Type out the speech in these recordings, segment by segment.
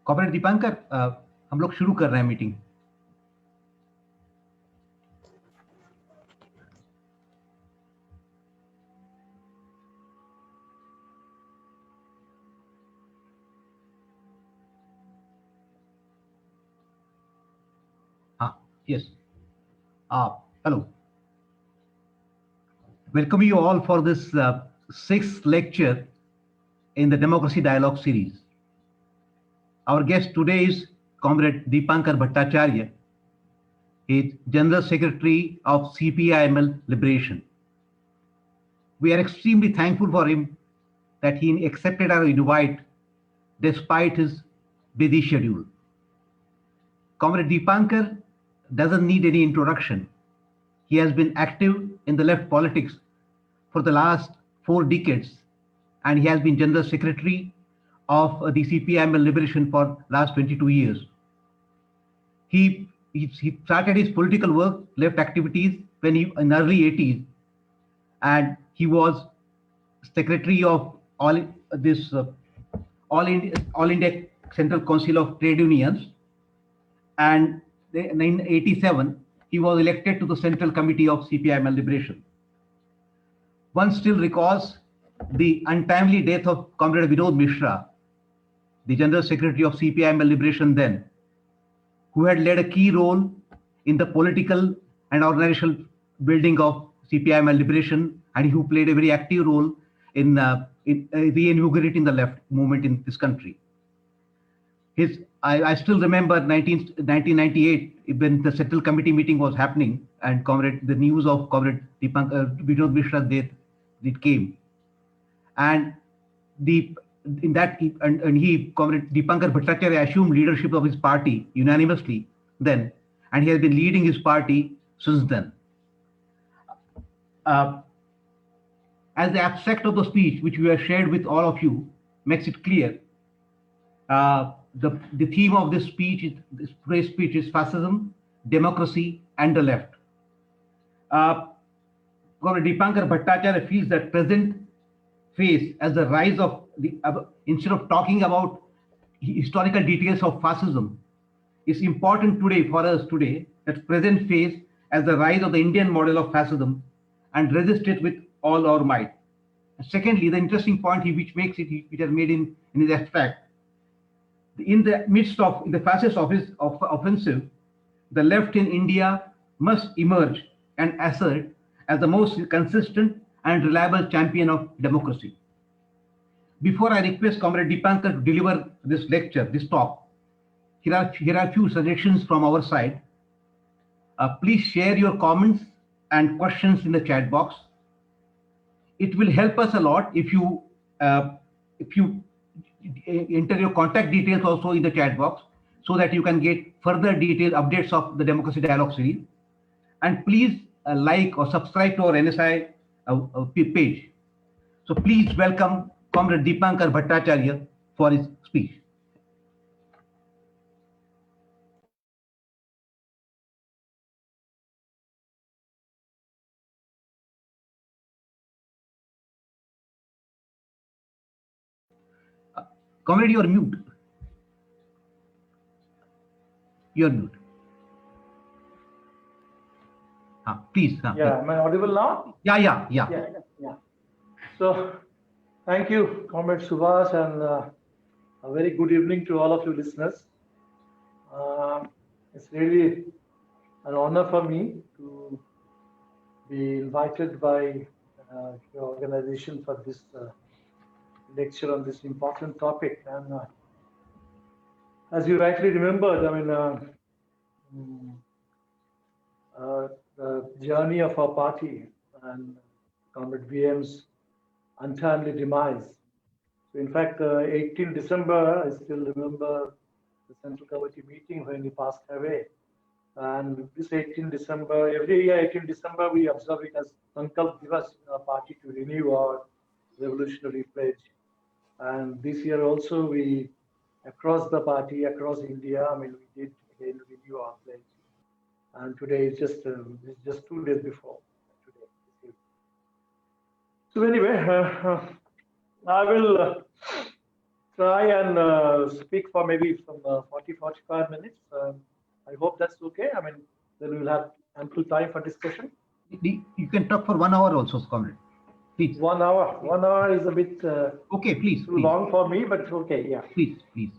Comrade Dipankar, हम लोग शुरू कर रहे हैं मीटिंग। हाँ, yes. Hello. Welcome you all for this sixth lecture in the Democracy Dialogue series. Our guest today is Comrade Deepankar Bhattacharya. He is General Secretary of CPIML Liberation. We are extremely thankful for him that he accepted our invite despite his busy schedule. Comrade Deepankar doesn't need any introduction. He has been active in the left politics for the last 4 decades, and he has been General Secretary of the CPIML Liberation for last 22 years. He started his political work, left activities when he in early 80s, and he was secretary of all India Central Council of Trade Unions, and in 87 he was elected to the Central Committee of CPIML Liberation. One still recalls the untimely death of Comrade Vinod Mishra, the General Secretary of CPIML Liberation then, who had led a key role in the political and organizational building of CPIML Liberation, and who played a very active role in reinvigorating the left movement in this country. I still remember 1998 when the Central Committee meeting was happening, and the news of Comrade Vinod Mishra's death, it came, and Comrade Deepankar Bhattacharya assumed leadership of his party unanimously then, and he has been leading his party since then. As the abstract of the speech, which we have shared with all of you, makes it clear, the theme of this speech, today's speech, is fascism, democracy, and the left. Comrade Deepankar Bhattacharya feels that present phase as the rise of instead of talking about historical details of fascism, it's important today for us today that present phase as the rise of the Indian model of fascism and resist it with all our might. And secondly, the interesting point which makes it has made in his abstract, in the midst of the fascist offensive, the left in India must emerge and assert as the most consistent and reliable champion of democracy. Before I request Comrade Deepankar to deliver this lecture, this talk, here are a few suggestions from our side. Please share your comments and questions in the chat box. It will help us a lot if you enter your contact details also in the chat box, so that you can get further detailed updates of the Democracy Dialogue series. And please like or subscribe to our NSI page. So please welcome Comrade Deepankar Bhattacharya for his speech. Comrade, you are mute. You are mute. Please. Yeah, am I audible now? Yeah. So, thank you, Comrade Subhash, and a very good evening to all of you listeners. It's really an honor for me to be invited by your organization for this lecture on this important topic. And as you rightly remembered, the journey of our party and Comrade VM's untimely demise. So in fact, 18 December, I still remember the Central Committee meeting when he passed away. And this 18 December, every year 18 December, we observe it as Sankalp Divas in our party to renew our revolutionary pledge. And this year also, we, across the party, across India, we did again renew our pledge. And today is just 2 days before today. So anyway, I will try and speak for maybe some 40, 45 minutes. I hope that's okay. I mean, then we'll have ample time for discussion. You can talk for 1 hour also, comrade. Please. 1 hour. 1 hour is a bit Okay, please. too long for me, but okay, yeah. Please, please.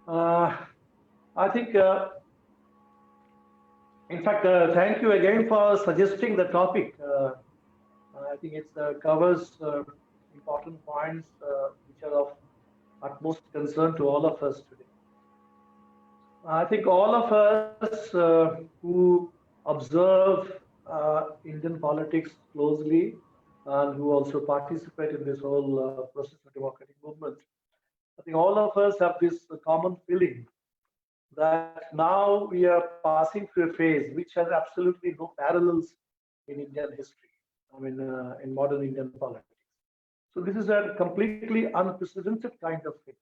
I think, in fact, thank you again for suggesting the topic. I think it covers important points which are of utmost concern to all of us today. I think all of us who observe Indian politics closely and who also participate in this whole process of democratic movement, I think all of us have this common feeling that now we are passing through a phase which has absolutely no parallels in Indian history, I mean, in modern Indian politics. So this is a completely unprecedented kind of thing.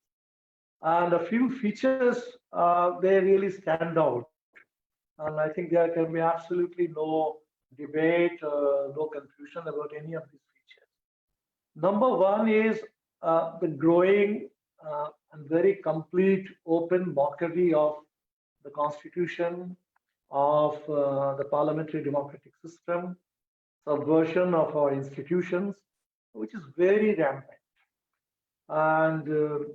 And a few features, they really stand out. And I think there can be absolutely no debate, no confusion about any of these features. Number one is the growing and very complete open mockery of the constitution, of the parliamentary democratic system, subversion of our institutions, which is very rampant. And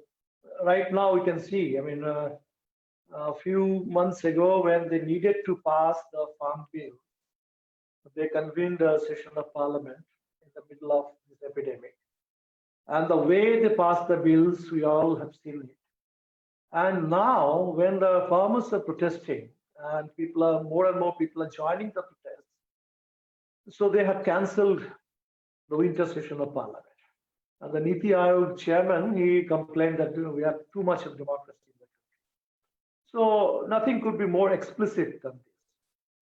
right now we can see, I mean, a few months ago when they needed to pass the farm bill, they convened a session of parliament in the middle of this epidemic. And the way they passed the bills, we all have seen it. And now when the farmers are protesting and more and more people are joining the protests, so they have cancelled the winter session of parliament. And the Niti Aayog chairman, he complained that we have too much of democracy in the country. So nothing could be more explicit than this.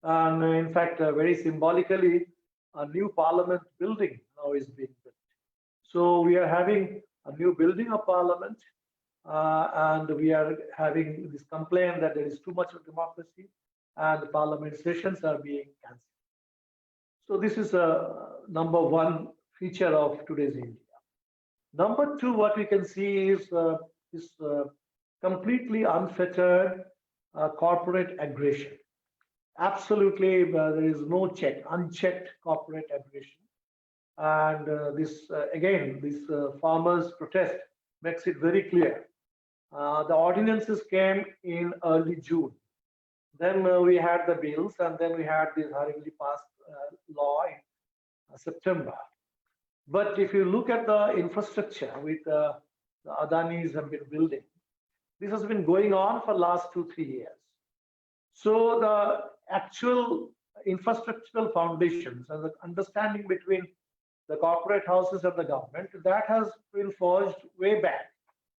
And in fact, very symbolically, a new parliament building now is being built. So we are having a new building of parliament, and we are having this complaint that there is too much of democracy and the parliament sessions are being cancelled. So this is number one feature of today's India. Number two, what we can see is this completely unfettered corporate aggression. Absolutely, there is no check, unchecked corporate aggression. And this farmers' protest makes it very clear. The ordinances came in early June. Then we had the bills, and then we had this hurriedly passed law in September. But if you look at the infrastructure with the Adanis have been building, this has been going on for the last 2-3 years. So the actual infrastructural foundations and the understanding between the corporate houses and the government, that has been forged way back,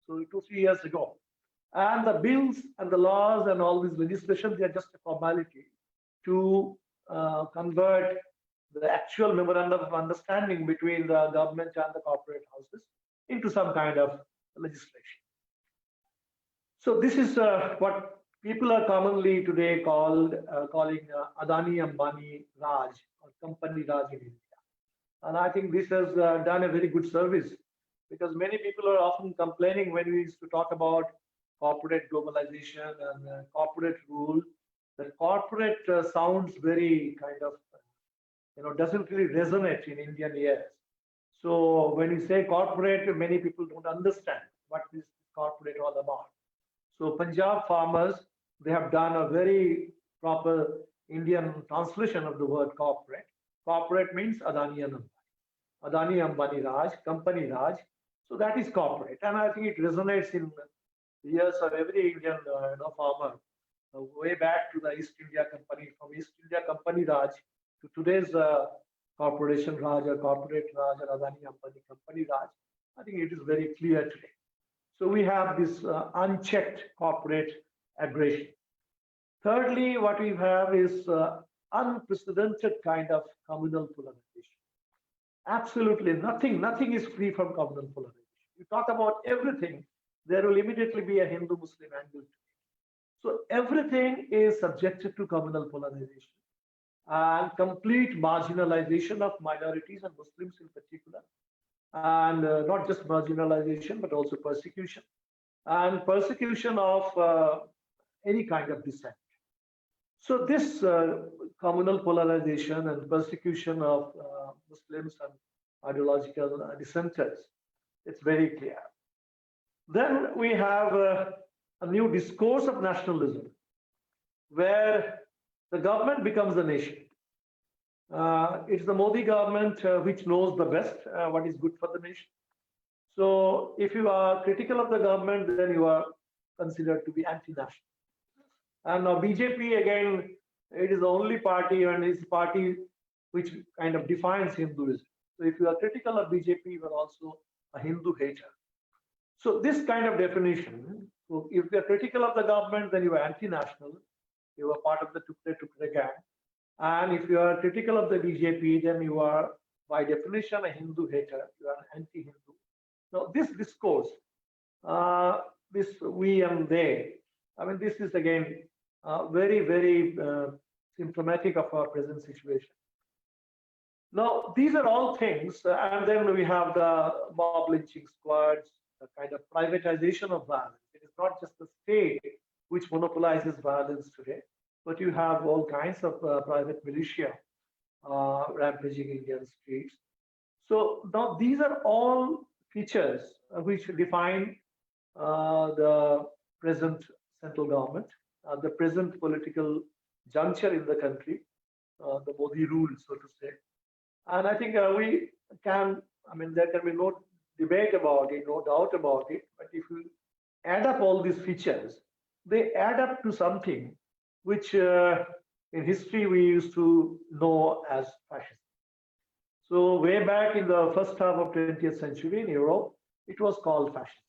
so 2-3 years ago. And the bills and the laws and all these legislation, they are just a formality to convert the actual memorandum of understanding between the government and the corporate houses into some kind of legislation. So this is what people are commonly today calling Adani Ambani Raj, or Company Raj in India. And I think this has done a very good service, because many people are often complaining when we used to talk about corporate globalization and corporate rule, that corporate sounds very kind of, doesn't really resonate in Indian ears. So when you say corporate, many people don't understand what is corporate all about. So Punjab farmers, they have done a very proper Indian translation of the word corporate. Corporate means Adani and Ambani. Adani Ambani Raj, Company Raj. So that is corporate. And I think it resonates in the ears of every Indian farmer, way back to the East India Company, from East India Company Raj to today's Corporation Raj or Corporate Raj or Adani Ambani Company Raj. I think it is very clear today. So we have this unchecked corporate aggression. Thirdly, what we have is unprecedented kind of communal polarization. Absolutely nothing is free from communal polarization. You talk about everything, there will immediately be a Hindu-Muslim angle to it. So everything is subjected to communal polarization and complete marginalization of minorities and Muslims in particular. And not just marginalization, but also persecution. and persecution of any kind of dissent. So this communal polarization and persecution of Muslims and ideological dissenters, it's very clear. Then we have a new discourse of nationalism, where the government becomes the nation. It's the Modi government which knows the best what is good for the nation. So if you are critical of the government, then you are considered to be anti-national. And now BJP, again, it is the only party, and it's a party which kind of defines Hinduism. So if you are critical of BJP, you are also a Hindu hater. So this kind of definition, so if you are critical of the government, then you are anti-national, you are part of the Tukre gang. And if you are critical of the BJP, then you are, by definition, a Hindu hater, you are an anti-Hindu. Now this discourse, this we and they, I mean, this is again very, very symptomatic of our present situation. Now, these are all things, and then we have the mob lynching squads, the kind of privatization of violence. It is not just the state which monopolizes violence today, but you have all kinds of private militia rampaging Indian streets. So now these are all features which define the present central government, the present political juncture in the country, the Modi rule, so to say. And I think we can, I mean, there can be no debate about it, no doubt about it. But if you add up all these features, they add up to something which in history we used to know as fascism. So way back in the first half of 20th century in Europe, it was called fascism.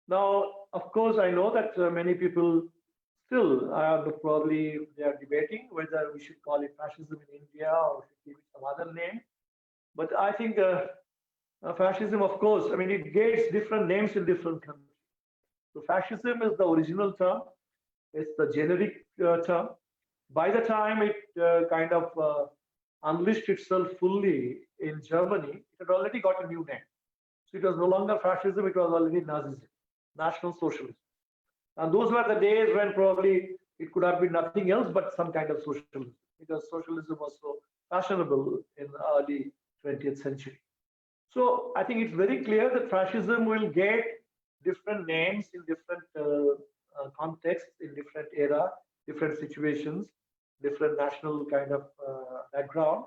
Now, of course, I know that many people still probably they are debating whether we should call it fascism in India or should give it some other name. But I think fascism, of course, I mean, it gets different names in different countries. So fascism is the original term. It's the generic term. By the time it kind of unleashed itself fully in Germany, it had already got a new name. So it was no longer fascism, it was already Nazism, National Socialism. And those were the days when probably it could have been nothing else but some kind of socialism, because socialism was so fashionable in the early 20th century. So I think it's very clear that fascism will get different names in different contexts, in different era, different situations, different national kind of background.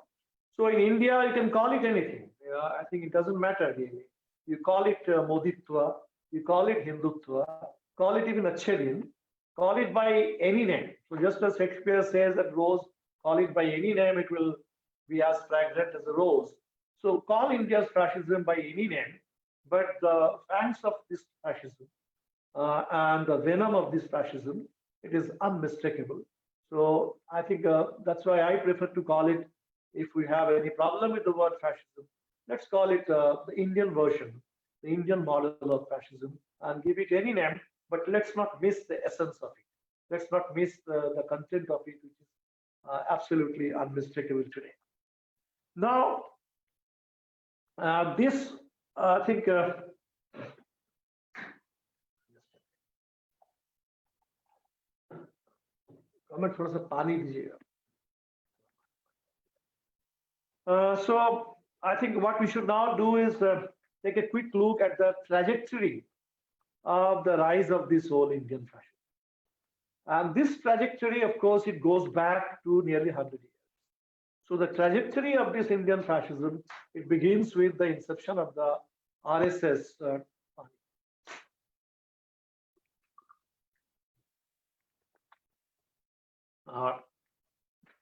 So in India, you can call it anything. I think it doesn't matter really. You call it Moditwa, you call it Hindutva, call it even Acharyan, call it by any name. So just as Shakespeare says that rose, call it by any name, it will be as fragrant as a rose. So call India's fascism by any name, but the fangs of this fascism and the venom of this fascism, it is unmistakable. So I think that's why I prefer to call it, if we have any problem with the word fascism, let's call it the Indian version, the Indian model of fascism, and give it any name, but let's not miss the essence of it. Let's not miss the content of it, which is absolutely unmistakable today. Now, this, I think, comment थोड़ा सा पानी दीजिएगा. So I think what we should now do is take a quick look at the trajectory of the rise of this whole Indian fascism. And this trajectory, of course, it goes back to nearly 100 years. So the trajectory of this Indian fascism, it begins with the inception of the RSS.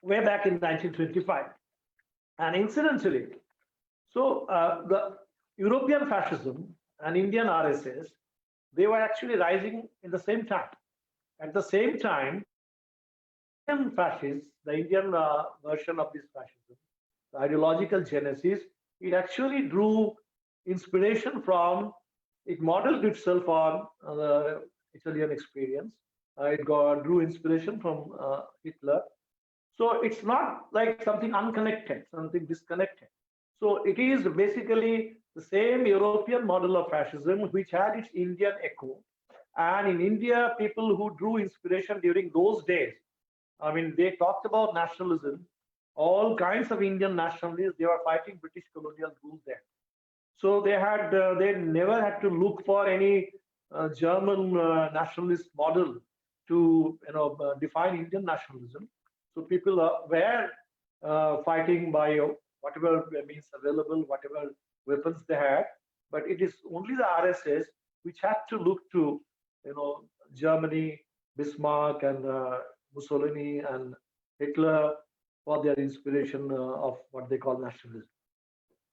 Way back in 1925. And incidentally, so the European fascism and Indian RSS, they were actually rising in the same time. At the same time, Indian fascists, the Indian version of this fascism, the ideological genesis, it actually drew inspiration from, it modeled itself on the Italian experience. It drew inspiration from Hitler. So it's not like something unconnected, something disconnected. So it is basically the same European model of fascism which had its Indian echo. And in India, people who drew inspiration during those days, I mean, they talked about nationalism. All kinds of Indian nationalists, they were fighting British colonial rule there. So they never had to look for any German nationalist model to define Indian nationalism. So people were fighting by whatever means available, whatever weapons they had. But it is only the RSS which had to look to Germany, Bismarck, and Mussolini and Hitler for their inspiration of what they call nationalism.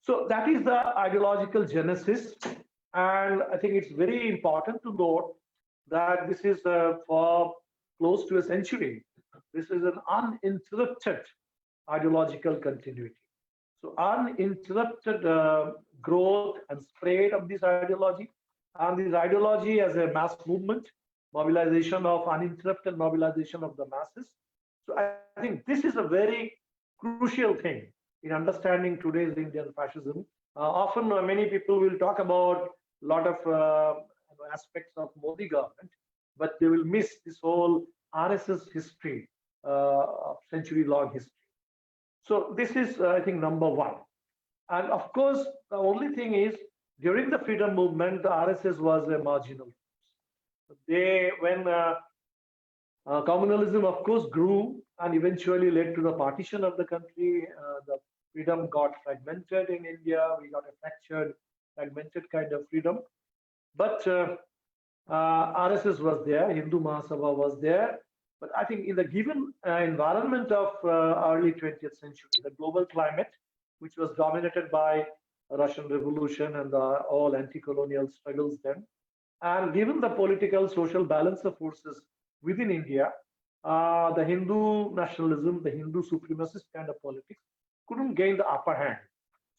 So that is the ideological genesis. And I think it's very important to note that this is for close to a century. This is an uninterrupted ideological continuity. So uninterrupted growth and spread of this ideology, and this ideology as a mass movement, mobilization of uninterrupted mobilization of the masses. So I think this is a very crucial thing in understanding today's Indian fascism. Often many people will talk about a lot of aspects of Modi government, but they will miss this whole RSS history, of century-long history. So this is, I think, number one. And of course, the only thing is, during the freedom movement, the RSS was a marginal force. When communalism, of course, grew and eventually led to the partition of the country, the freedom got fragmented in India. We got a fractured, fragmented kind of freedom. But RSS was there, Hindu Mahasabha was there. But I think in the given environment of early 20th century, the global climate, which was dominated by Russian Revolution and all anti-colonial struggles then, and given the political, social balance of forces within India, the Hindu nationalism, the Hindu supremacist kind of politics couldn't gain the upper hand.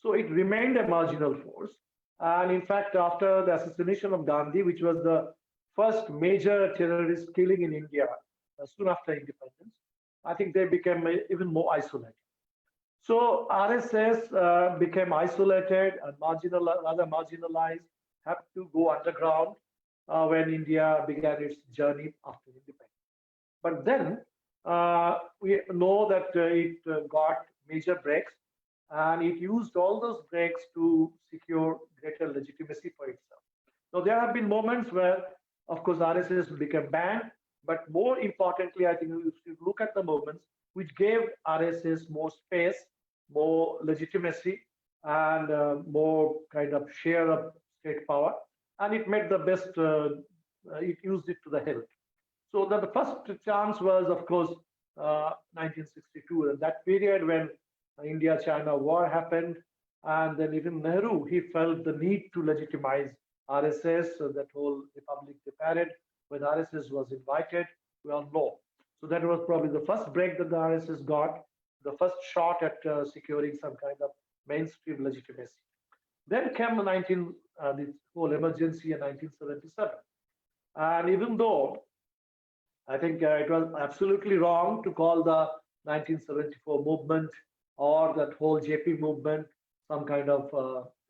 So it remained a marginal force. And in fact, after the assassination of Gandhi, which was the first major terrorist killing in India soon after independence, I think they became even more isolated. So RSS became isolated and rather marginalized, had to go underground when India began its journey after independence. But then we know that it got major breaks, and it used all those breaks to secure greater legitimacy for itself. So there have been moments where, of course, RSS became banned, but more importantly, I think if you look at the moments which gave RSS more space, more legitimacy, and more kind of share of state power, and it made the best, it used it to the hilt. So the first chance was, of course, 1962, and that period when India-China war happened, and then even Nehru, he felt the need to legitimize RSS, so that whole Republic de Parade, when RSS was invited, we all know. So that was probably the first break that the RSS got, the first shot at securing some kind of mainstream legitimacy. Then came the whole emergency in 1977. And even though I think it was absolutely wrong to call the 1974 movement or that whole JP movement some kind of,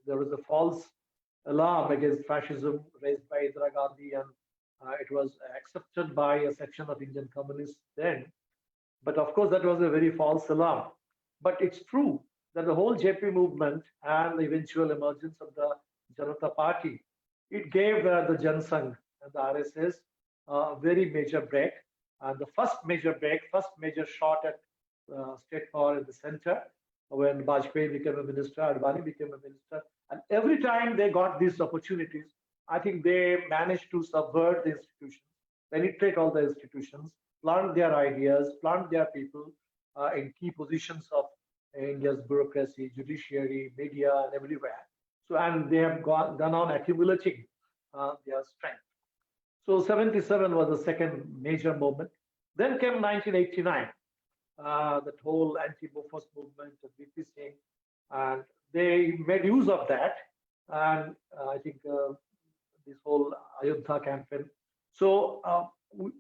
there was a false alarm against fascism raised by Indira Gandhi, and it was accepted by a section of Indian communists then. But of course, that was a very false alarm. But it's true that the whole JP movement and the eventual emergence of the Janata Party, it gave the Jansangh and the RSS a very major break. And the first major break, first major shot at state power in the center, when Vajpayee became a minister, Advani became a minister. And every time they got these opportunities, I think they managed to subvert the institutions, penetrate all the institutions, plant their ideas, plant their people in key positions of India's bureaucracy, judiciary, media, and everywhere. So, and they have gone on accumulating their strength. So 77 was the second major moment. Then came 1989, that whole anti-Bofors movement of VP Singh, and they made use of that. And I think this whole Ayodhya campaign. So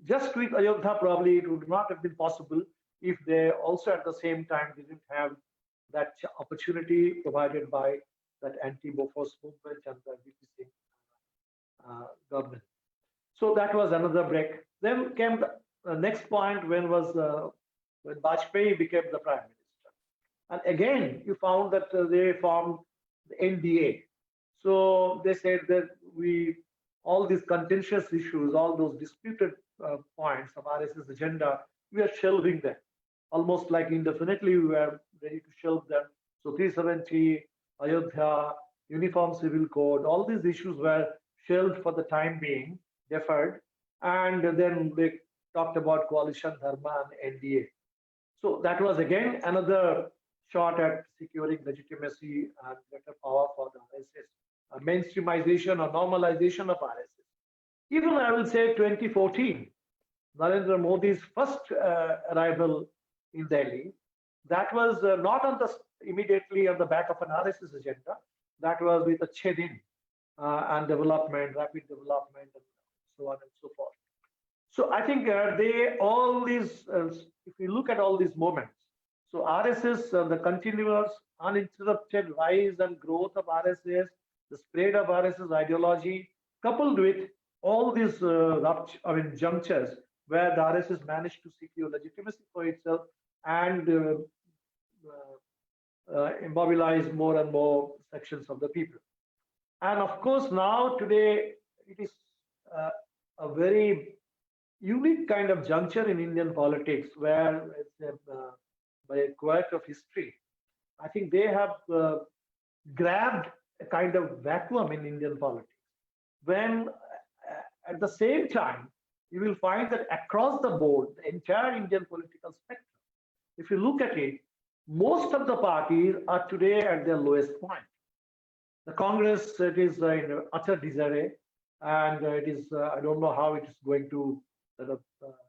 just with Ayodhya, probably it would not have been possible if they also at the same time didn't have that opportunity provided by that anti-Bofors movement and the VP Singh government. So that was another break. Then came the next point when Vajpayee became the prime minister. And again, you found that they formed the NDA. So they said that all these contentious issues, all those disputed points of RSS agenda, we are shelving them. Almost like indefinitely, we were ready to shelve them. So 370, Ayodhya, Uniform Civil Code, all these issues were shelved for the time being, deferred. And then they talked about coalition dharma and NDA. So that was again another shot at securing legitimacy and better power for the RSS, mainstreamization or normalization of RSS. Even I will say 2014, Narendra Modi's first arrival in Delhi, that was not immediately on the back of an RSS agenda. That was with a Chedin and development, rapid development, and so on and so forth. So I think if you look at all these moments, so RSS, the continuous, uninterrupted rise and growth of RSS, the spread of RSS ideology, coupled with all these junctures where the RSS managed to secure legitimacy for itself and immobilize more and more sections of the people. And of course, now today, it is a very unique kind of juncture in Indian politics where, by a quirk of history, I think they have grabbed a kind of vacuum in Indian politics. When at the same time, you will find that across the board, the entire Indian political spectrum, if you look at it, most of the parties are today at their lowest point. The Congress, it is in utter disarray, and it is, I don't know how it is going to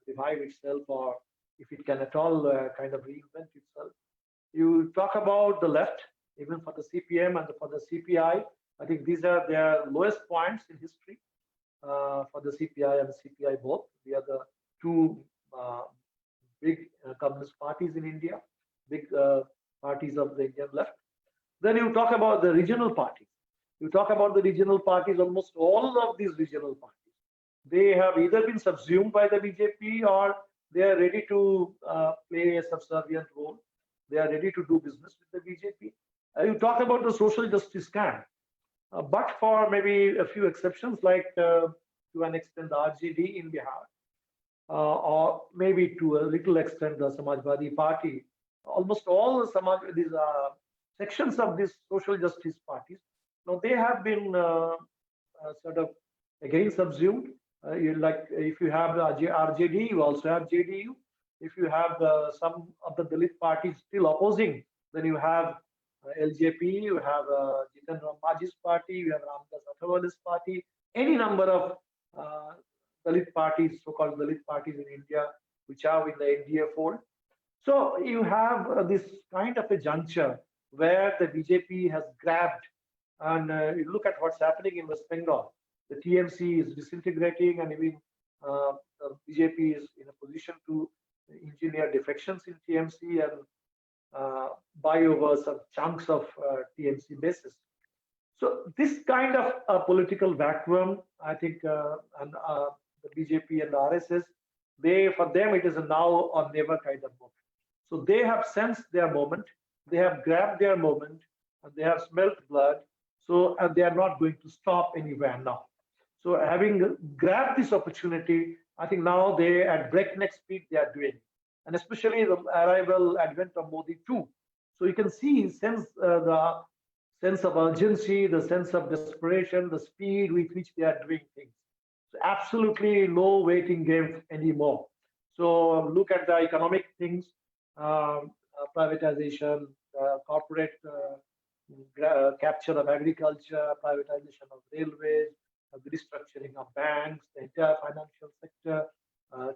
revive itself, or if it can at all kind of reinvent itself. You talk about the left, even for the CPM and for the CPI, I think these are their lowest points in history. For the CPI and the CPI both, we are the two big communist parties in India, big parties of the Indian left. Then you talk about the regional parties. You talk about the regional parties, almost all of these regional parties, they have either been subsumed by the BJP or they are ready to play a subservient role. They are ready to do business with the BJP. You talk about the social justice camp, but for maybe a few exceptions, like to an extent the RJD in Bihar, or maybe to a little extent the Samajwadi Party. Almost all these sections of these social justice parties, now they have been sort of again subsumed. Like if you have RJD, you also have JDU. If you have some of the Dalit parties still opposing, then you have LJP, you have Jitan Ram Majhi's party, you have Ramdas Athawale's party, any number of Dalit parties, so-called Dalit parties in India, which are in the NDA fold. So you have this kind of a juncture where the BJP has grabbed, and you look at what's happening in West Bengal. The TMC is disintegrating, and even the BJP is in a position to engineer defections in TMC and buy over some chunks of TMC bases. So this kind of political vacuum, I think, and the BJP and the RSS, for them it is a now or never kind of moment. So they have sensed their moment, they have grabbed their moment, and they have smelt blood. So and they are not going to stop anywhere now. So having grabbed this opportunity, I think now they at breakneck speed they are doing, and especially the advent of Modi too. So you can see, sense the sense of urgency, the sense of desperation, the speed with which they are doing things. So absolutely no waiting game anymore. So look at the economic things, privatization, corporate capture of agriculture, privatization of railways, the restructuring of banks, the entire financial sector,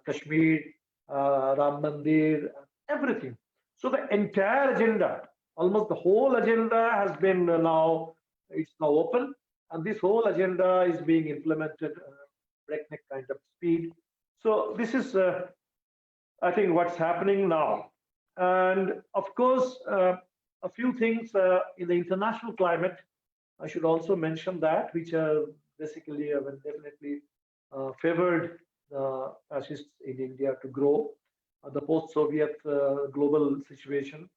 Kashmir, Ram Mandir, everything. So the entire agenda, almost the whole agenda has been it's now open, and this whole agenda is being implemented breakneck kind of speed. So this is, I think, what's happening now. And of course, a few things in the international climate, I should also mention that, which are basically definitely favored the fascists in India to grow. The post-Soviet global situation,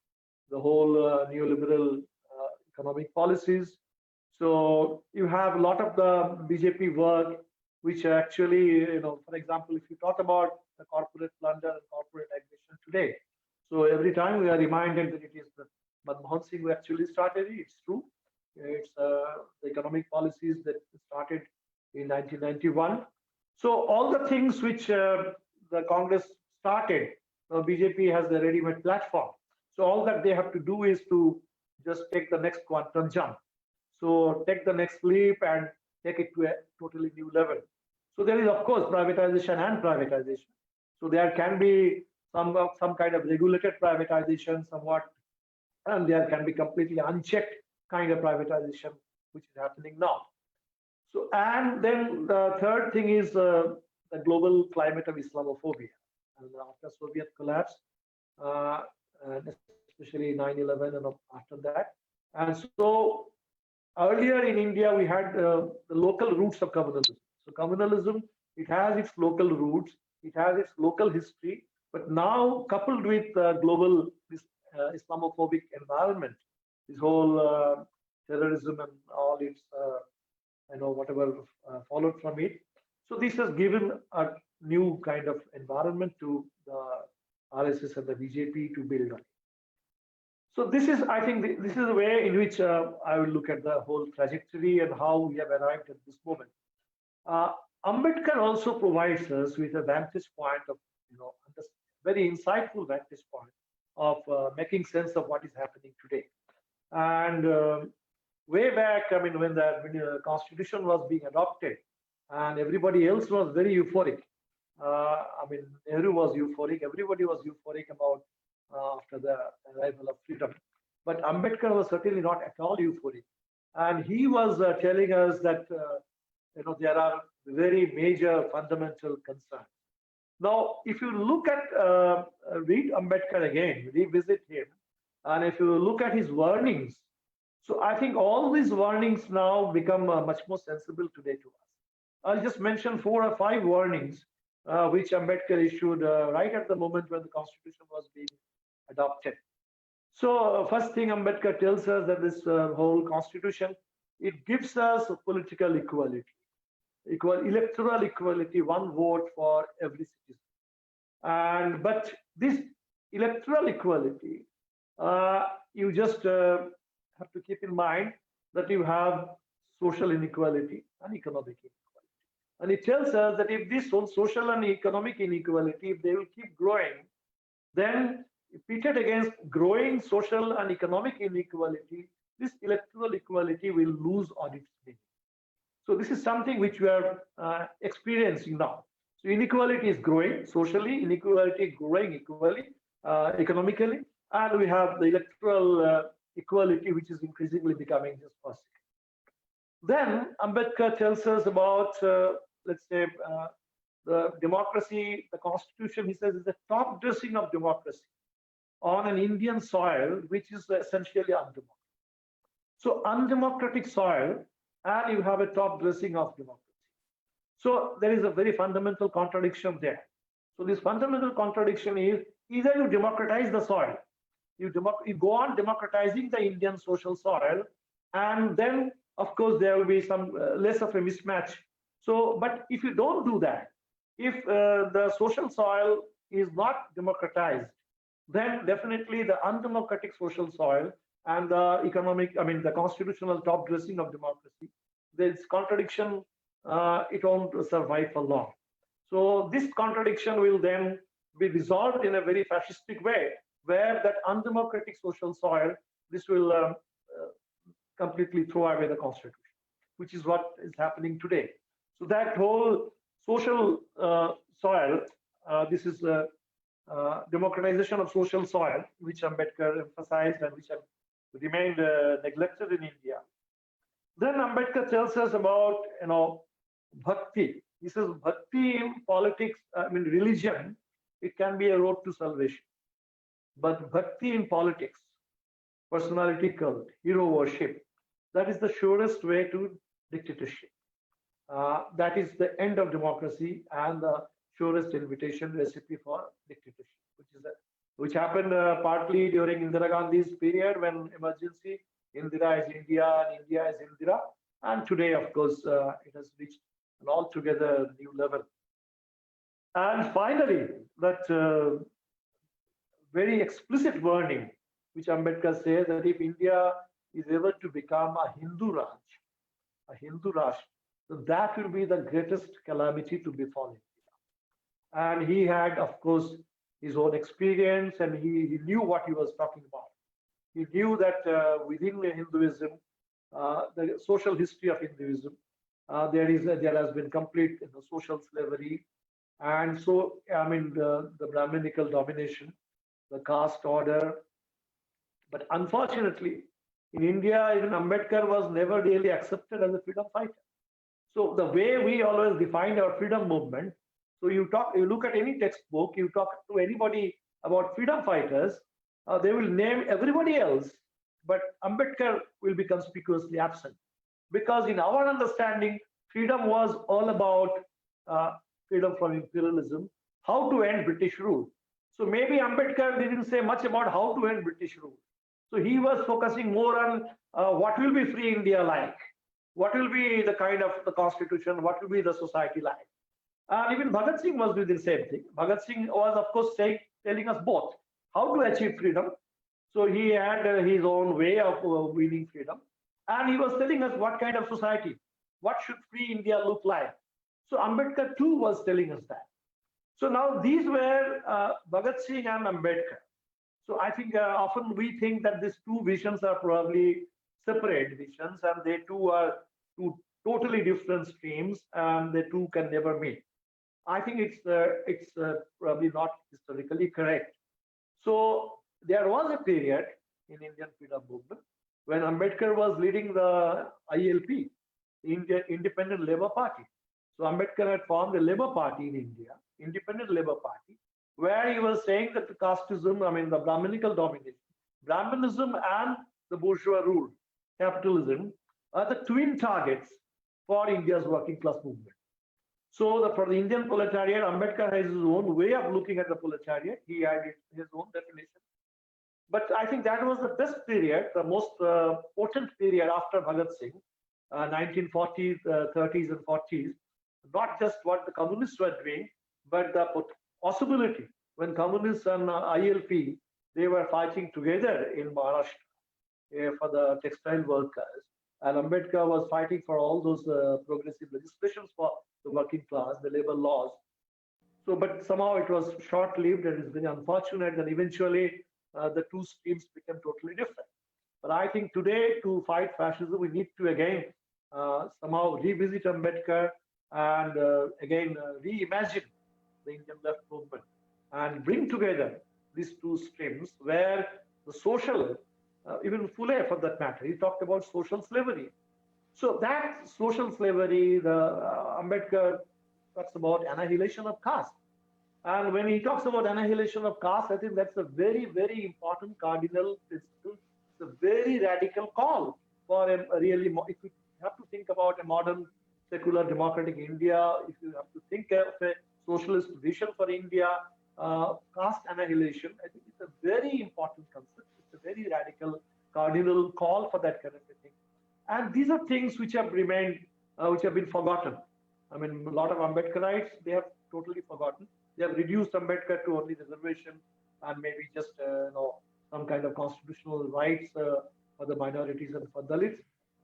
the whole neoliberal economic policies. So you have a lot of the BJP work, which actually, for example, if you talk about the corporate plunder and corporate aggression today, so every time we are reminded that it is the Manmohan Singh who actually started it. It's true. It's the economic policies that started in 1991. So all the things which the Congress started, BJP has the ready-made platform. So all that they have to do is to just take the next quantum jump. So take the next leap and take it to a totally new level. So there is, of course, privatization and privatization. So there can be some kind of regulated privatization somewhat, and there can be completely unchecked kind of privatization, which is happening now. So, and then the third thing is the global climate of Islamophobia. And after Soviet collapse, and especially 9/11 and after that. And so earlier in India, we had the local roots of communalism. So communalism, it has its local roots, it has its local history, but now coupled with global Islamophobic environment, this whole terrorism and all its, whatever followed from it. So this has given a new kind of environment to the RSS and the BJP to build on. So this is, I think, this is the way in which I will look at the whole trajectory and how we have arrived at this moment. Ambedkar also provides us with a vantage point of, very insightful vantage point of making sense of what is happening today. And way back, I mean, when the Constitution was being adopted, and everybody else was very euphoric. Nehru was euphoric. Everybody was euphoric about after the arrival of freedom. But Ambedkar was certainly not at all euphoric. And he was telling us that, there are very major fundamental concerns. Now, if you look at, read Ambedkar again, revisit him, and if you look at his warnings, so I think all these warnings now become much more sensible today to us. I'll just mention 4 or 5 warnings which Ambedkar issued right at the moment when the Constitution was being adopted. So first thing Ambedkar tells us that this whole Constitution, it gives us political equality, electoral equality, 1 vote for every citizen. But this electoral equality, you just have to keep in mind that you have social inequality and economic inequality. And it tells us that if this whole social and economic inequality, if they will keep growing, then pitted against growing social and economic inequality, this electoral equality will lose on its meaning. So this is something which we are experiencing now. So inequality is growing socially, inequality growing equally, economically, and we have the electoral equality, which is increasingly becoming just possible. Then Ambedkar tells us about, let's say, the democracy, the Constitution, he says, is the top dressing of democracy on an Indian soil, which is essentially undemocratic. So undemocratic soil, and you have a top dressing of democracy. So there is a very fundamental contradiction there. So this fundamental contradiction is either you democratize the soil, you go on democratizing the Indian social soil, and then of course there will be some less of a mismatch. So, but if you don't do that, if the social soil is not democratized, then definitely the undemocratic social soil and the economic, the constitutional top dressing of democracy, this contradiction, it won't survive for long. So this contradiction will then be resolved in a very fascistic way, where that undemocratic social soil, this will completely throw away the Constitution, which is what is happening today. So that whole social soil, this is democratization of social soil, which Ambedkar emphasized and which have remained neglected in India. Then Ambedkar tells us about, bhakti. He says bhakti in politics, religion, it can be a road to salvation. But bhakti in politics, personality cult, hero worship, that is the surest way to dictatorship. that is the end of democracy and the surest invitation recipe for dictatorship, which happened partly during Indira Gandhi's period when emergency. Indira is India and India is Indira. And today, of course, it has reached an altogether new level. And finally, that very explicit warning, which Ambedkar says that if India is ever to become a Hindu Raj, then that will be the greatest calamity to befall India. And he had, of course, his own experience, and he knew what he was talking about. He knew that within Hinduism, the social history of Hinduism, there has been complete social slavery, and so I mean the Brahminical domination, the caste order. But unfortunately, in India, even Ambedkar was never really accepted as a freedom fighter. So the way we always defined our freedom movement, so you look at any textbook, you talk to anybody about freedom fighters, they will name everybody else, but Ambedkar will be conspicuously absent. Because in our understanding, freedom was all about freedom from imperialism, how to end British rule. So maybe Ambedkar didn't say much about how to end British rule. So he was focusing more on what will be free India like, what will be the kind of the constitution, what will be the society like. And even Bhagat Singh was doing the same thing. Bhagat Singh was, of course, telling us both how to achieve freedom. So he had his own way of winning freedom. And he was telling us what kind of society, what should free India look like. So Ambedkar too was telling us that. So now these were Bhagat Singh and Ambedkar. So I think often we think that these two visions are probably separate visions, and they two are two totally different streams, and the two can never meet. I think it's probably not historically correct. So there was a period in Indian freedom movement when Ambedkar was leading the ILP, Indian Independent Labour Party. So Ambedkar had formed a Labour Party in India, Independent Labour Party, where he was saying that the casteism, I mean the Brahminical domination, Brahmanism and the bourgeois rule, capitalism, are the twin targets for India's working class movement. So for the Indian proletariat, Ambedkar has his own way of looking at the proletariat. He had his own definition. But I think that was the best period, the most potent period after Bhagat Singh, 1940s, 30s and 40s. Not just what the communists were doing, but the possibility when communists and ILP, they were fighting together in Maharashtra for the textile workers. And Ambedkar was fighting for all those progressive legislations for the working class, the labor laws. So, but somehow it was short-lived, and it's very unfortunate that eventually the two streams became totally different. But I think today, to fight fascism, we need to again somehow revisit Ambedkar and again reimagine the Indian left movement and bring together these two streams where the social, even Phule for that matter, he talked about social slavery. So that social slavery, the Ambedkar talks about annihilation of caste. And when he talks about annihilation of caste, I think that's a very, very important cardinal principle. It's a very radical call for a really, if you have to think about a modern secular democratic India, if you have to think of a socialist vision for India, caste annihilation, I think it's a very important concept. It's a very radical cardinal call for that kind of a thing. And these are things which have remained, which have been forgotten. I mean, a lot of Ambedkarites, they have totally forgotten. They have reduced Ambedkar to only reservation and maybe just some kind of constitutional rights for the minorities and for Dalits.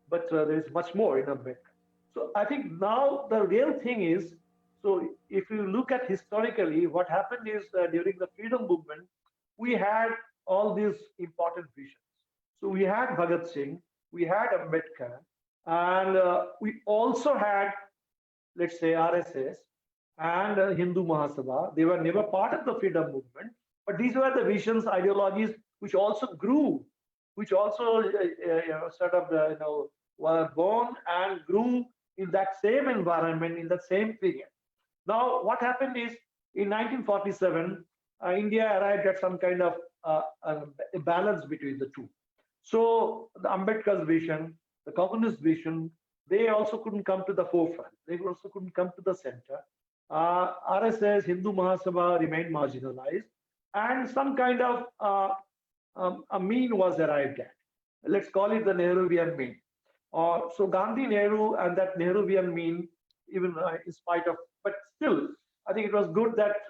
But there is much more in Ambedkar. So I think now the real thing is, so if you look at historically, what happened is during the freedom movement, we had all these important visions. So we had Bhagat Singh, we had Ambedkar, and we also had, let's say, RSS and Hindu Mahasabha. They were never part of the freedom movement, but these were the visions, ideologies which also grew, which also were born and grew in that same environment, in that same period. Now, what happened is in 1947, India arrived at some kind of a balance between the two. So the Ambedkar's vision, the communist vision, they also couldn't come to the forefront. They also couldn't come to the center. RSS, Hindu Mahasabha remained marginalized, and some kind of a mean was arrived at. Let's call it the Nehruvian mean. So Gandhi, Nehru, and that Nehruvian mean, even in spite of, but still, I think it was good that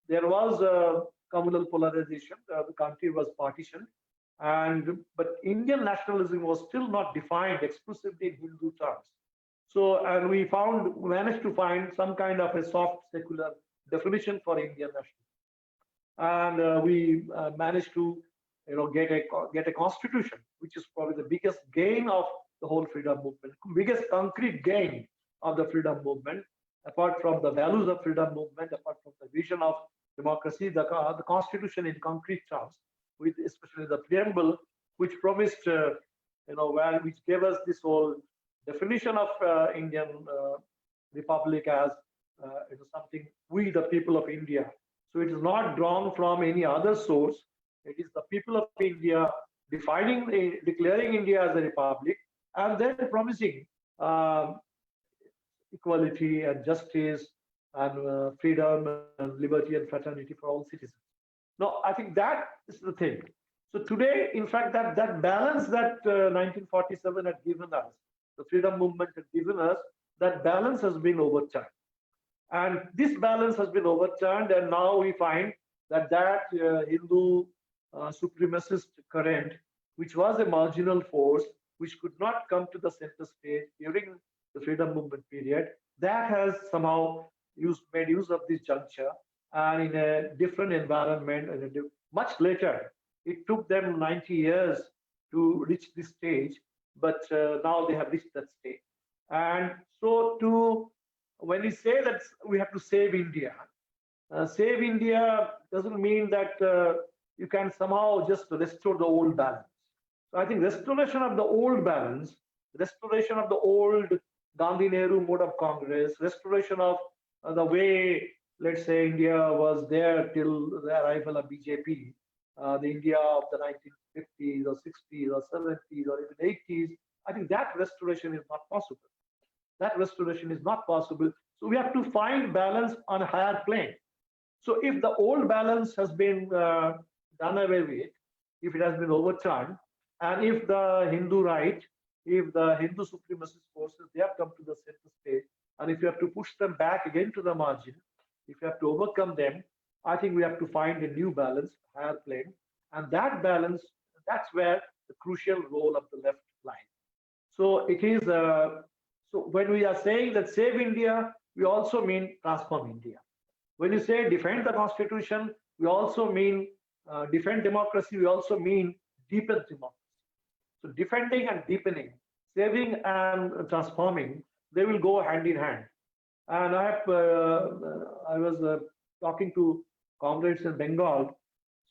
there was a communal polarization. The country was partitioned, but Indian nationalism was still not defined exclusively in Hindu terms. So, and we managed to find some kind of a soft secular definition for Indian nationalism, and we managed to, get a constitution, which is probably the biggest gain of the whole freedom movement, biggest concrete gain of the freedom movement, apart from the values of freedom movement, apart from the vision of democracy, the constitution in concrete terms, with especially the preamble, which promised, which gave us this whole definition of Indian republic as something we, the people of India. So it is not drawn from any other source. It is the people of India declaring India as a republic, and then promising equality and justice and freedom and liberty and fraternity for all citizens. No, I think that is the thing. So today, in fact, that balance that 1947 had given us, the freedom movement had given us, that balance has been overturned. And this balance has been overturned, and now we find that Hindu supremacist current, which was a marginal force, which could not come to the center stage during the freedom movement period, that has somehow made use of this juncture, and in a different environment, and much later. It took them 90 years to reach this stage, but now they have reached that stage. And so when we say that we have to save India doesn't mean that you can somehow just restore the old balance. So I think restoration of the old balance, restoration of the old Gandhi-Nehru mode of Congress, restoration of the way, let's say, India was there till the arrival of BJP, the India of the 1950s or 60s or 70s or even 80s, I think that restoration is not possible. That restoration is not possible. So we have to find balance on a higher plane. So if the old balance has been done away with, if it has been overturned, and if the Hindu right, if the Hindu supremacist forces, they have come to the center stage, and if you have to push them back again to the margin, if you have to overcome them, I think we have to find a new balance, higher plane. And that balance, that's where the crucial role of the left lies. So it is, so when we are saying that save India, we also mean transform India. When you say defend the constitution, we also mean defend democracy, we also mean deepen democracy. So defending and deepening, saving and transforming, they will go hand in hand. And I was talking to comrades in Bengal.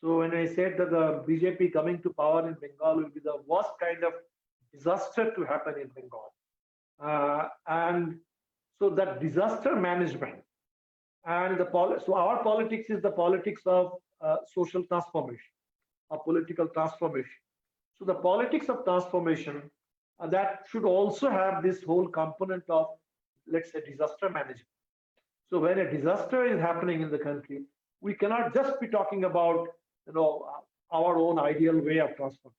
So when I said that the BJP coming to power in Bengal will be the worst kind of disaster to happen in Bengal. And so that disaster management and so our politics is the politics of social transformation, of political transformation. So the politics of transformation that should also have this whole component of, let's say, disaster management. So when a disaster is happening in the country, we cannot just be talking about our own ideal way of transforming.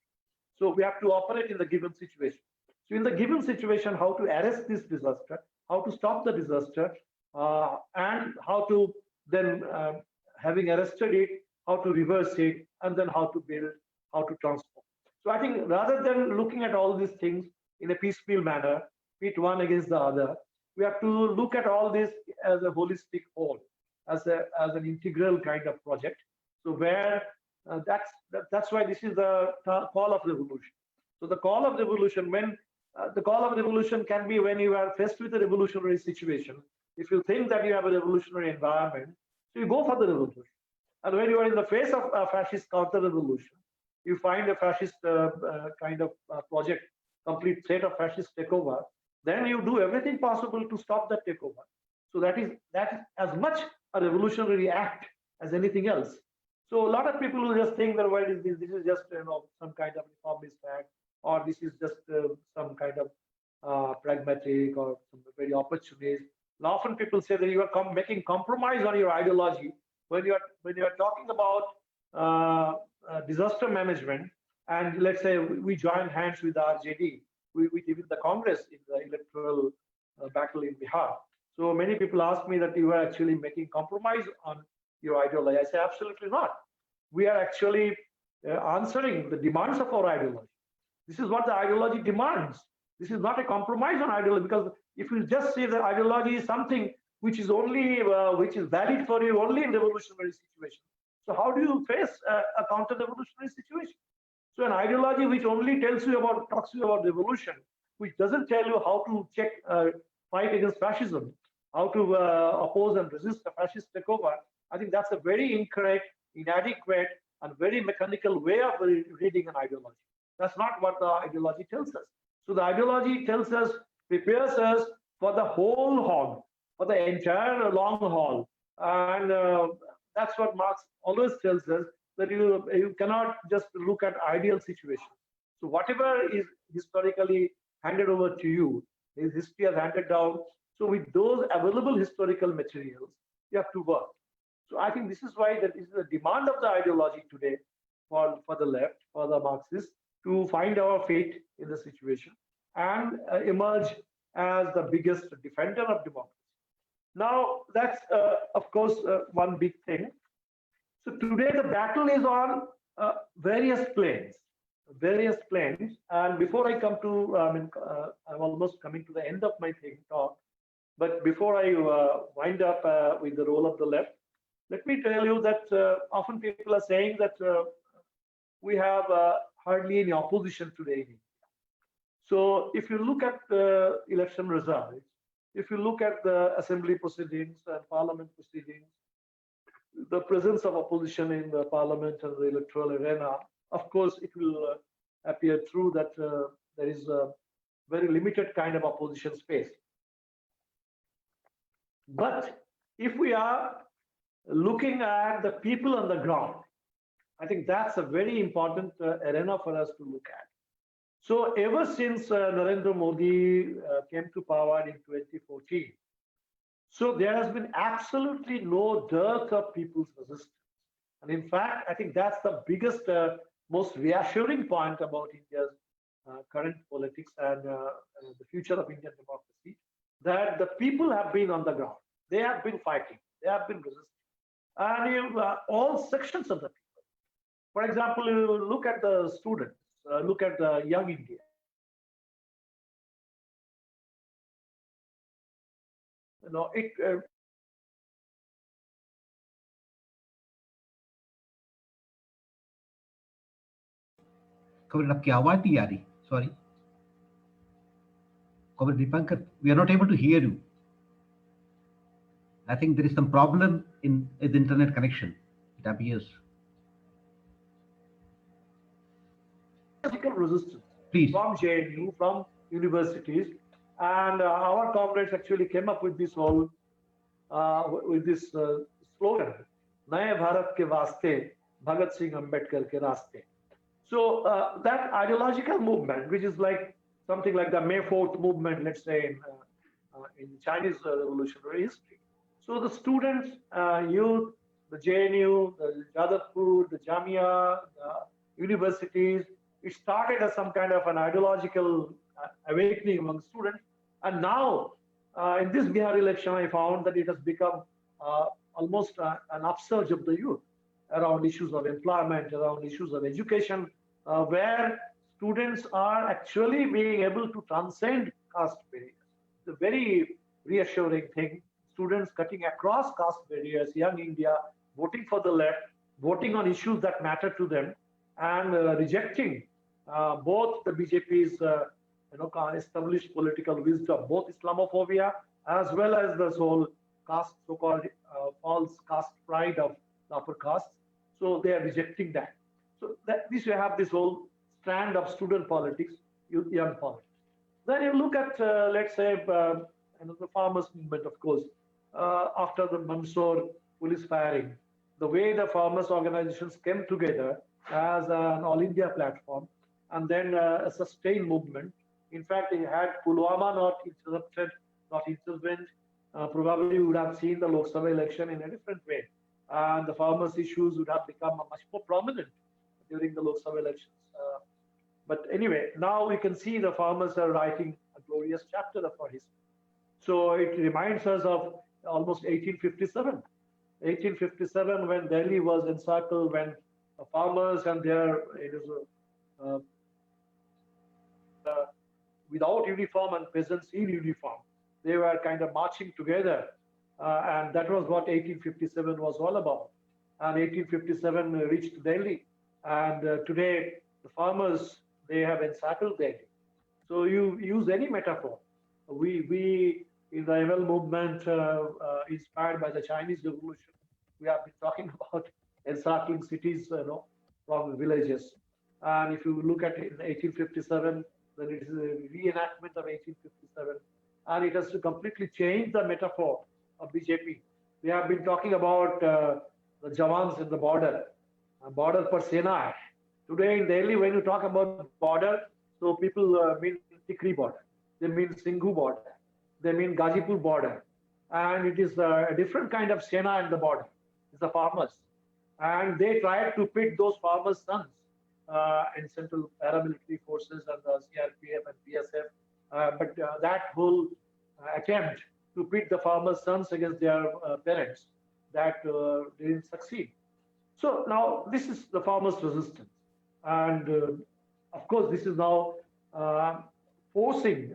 So we have to operate in the given situation. So in the given situation, how to arrest this disaster, how to stop the disaster, and how to then, having arrested it, how to reverse it, and then how to build, how to transform. So I think rather than looking at all these things in a piecemeal manner, pit one against the other, we have to look at all this as a holistic whole, as an integral kind of project. So where that's why this is the call of revolution. So the call of revolution, when the call of revolution can be when you are faced with a revolutionary situation. If you think that you have a revolutionary environment, so you go for the revolution. And when you are in the face of a fascist counter-revolution, you find a fascist kind of project, complete threat of fascist takeover, then you do everything possible to stop that takeover. So that is as much a revolutionary act as anything else. So a lot of people will just think that, well, this is just some kind of reformist act, or this is just some kind of pragmatic or some very opportunist. And often people say that you are making compromise on your ideology when you are talking about disaster management. And let's say we join hands with RJD, with even the Congress in the electoral battle in Bihar. So many people ask me that you are actually making compromise on your ideology. I say absolutely not. We are actually answering the demands of our ideology. This is what the ideology demands. This is not a compromise on ideology, because if you just say that ideology is something which is only which is valid for you only in revolutionary situation, so how do you face a counter-revolutionary situation? So an ideology which only talks to you about revolution, which doesn't tell you how to fight against fascism, how to oppose and resist the fascist takeover, I think that's a very incorrect, inadequate, and very mechanical way of reading an ideology. That's not what the ideology tells us. So the ideology tells us, prepares us for the whole hog, for the entire long haul. And that's what Marx always tells us, that you cannot just look at ideal situations. So whatever is historically handed over to you, is history has handed down. So with those available historical materials, you have to work. So I think this is why that is the demand of the ideology today for the left, for the Marxists, to find our fate in the situation and emerge as the biggest defender of democracy. Now, that's, of course, one big thing. So today the battle is on various planes. And before I come to, I'm almost coming to the end of my talk. But before I wind up with the role of the left, let me tell you that often people are saying that we have hardly any opposition today. So if you look at the election results, if you look at the assembly proceedings and parliament proceedings, the presence of opposition in the parliament and the electoral arena, of course, it will appear true that there is a very limited kind of opposition space. But if we are looking at the people on the ground, I think that's a very important arena for us to look at. So ever since Narendra Modi came to power in 2014, so there has been absolutely no dearth of people's resistance. And in fact, I think that's the biggest, most reassuring point about India's current politics and the future of Indian democracy, that the people have been on the ground. They have been fighting. They have been resisting. And all sections of the people. For example, you look at the students, look at the young India. You know, Comrade, आपकी आवाज नहीं आ रही. Sorry. Comrade Dipankar, we are not able to hear you. I think there is some problem in the internet connection. It appears. Resistance. Please. From JNU, from universities, and our comrades actually came up with this whole slogan, "Naye Bharat ke vaste, Bhagat Singh Ambedkar ke raste." So that ideological movement, which is like something like the May 4th movement, let's say in Chinese revolutionary history. So the students, youth, the JNU, the Jadavpur, the Jamia, the universities, it started as some kind of an ideological awakening among students. And now, in this Bihar election, I found that it has become almost an upsurge of the youth around issues of employment, around issues of education, where students are actually being able to transcend caste barriers. It's a very reassuring thing. Students cutting across caste barriers, young India, voting for the left, voting on issues that matter to them, and rejecting both the BJP's established political wisdom, both Islamophobia as well as this whole caste, so-called false caste pride of the upper caste. So they are rejecting that. So this you have this whole strand of student politics, young politics. Then you look at, let's say, the farmers' movement, of course, after the Mandsaur police firing, the way the farmers' organizations came together as an all-India platform, and then a sustained movement. In fact, had Pulwama not interrupted, not intervened, probably we would have seen the Lok Sabha election in a different way. And the farmers' issues would have become much more prominent during the Lok Sabha elections. But anyway, now we can see the farmers are writing a glorious chapter of our history. So it reminds us of almost 1857. 1857, when Delhi was encircled, when the farmers and their without uniform and peasants in uniform, they were kind of marching together. And that was what 1857 was all about. And 1857 reached Delhi. And today, the farmers, they have encircled Delhi. So you use any metaphor. We in the ML movement, inspired by the Chinese Revolution, we have been talking about encircling cities, from villages. And if you look at it in 1857, then it is a reenactment of 1857, and it has to completely change the metaphor of BJP. We have been talking about the Jawans in the border per Sena hai. Today in Delhi, when you talk about border, so people mean Tikri border, they mean Singhu border, they mean Gazipur border, and it is a different kind of Sena in the border. It's the farmers, and they tried to pit those farmers' sons in central paramilitary forces and the CRPF and PSF. But that whole attempt to pit the farmers' sons against their parents, that didn't succeed. So now this is the farmers' resistance. And of course, this is now forcing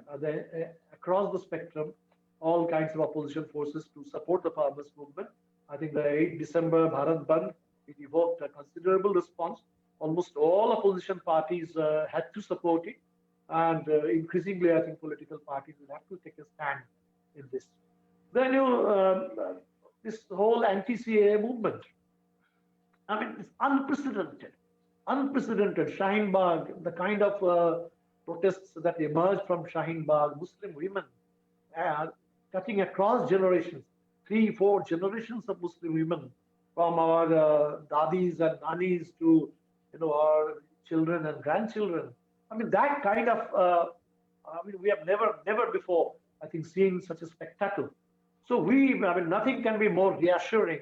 across the spectrum all kinds of opposition forces to support the farmers' movement. I think the 8th December Bharat Bandh, it evoked a considerable response. Almost all opposition parties had to support it. And increasingly, I think political parties will have to take a stand in this. Then this whole anti-CAA movement, I mean, it's unprecedented. Shaheen Bagh, the kind of protests that emerged from Shaheen Bagh, Muslim women cutting across generations, 3-4 generations of Muslim women, from our dadis and nanis to our children and grandchildren. I mean, that kind of, we have never before, I think, seen such a spectacle. So nothing can be more reassuring,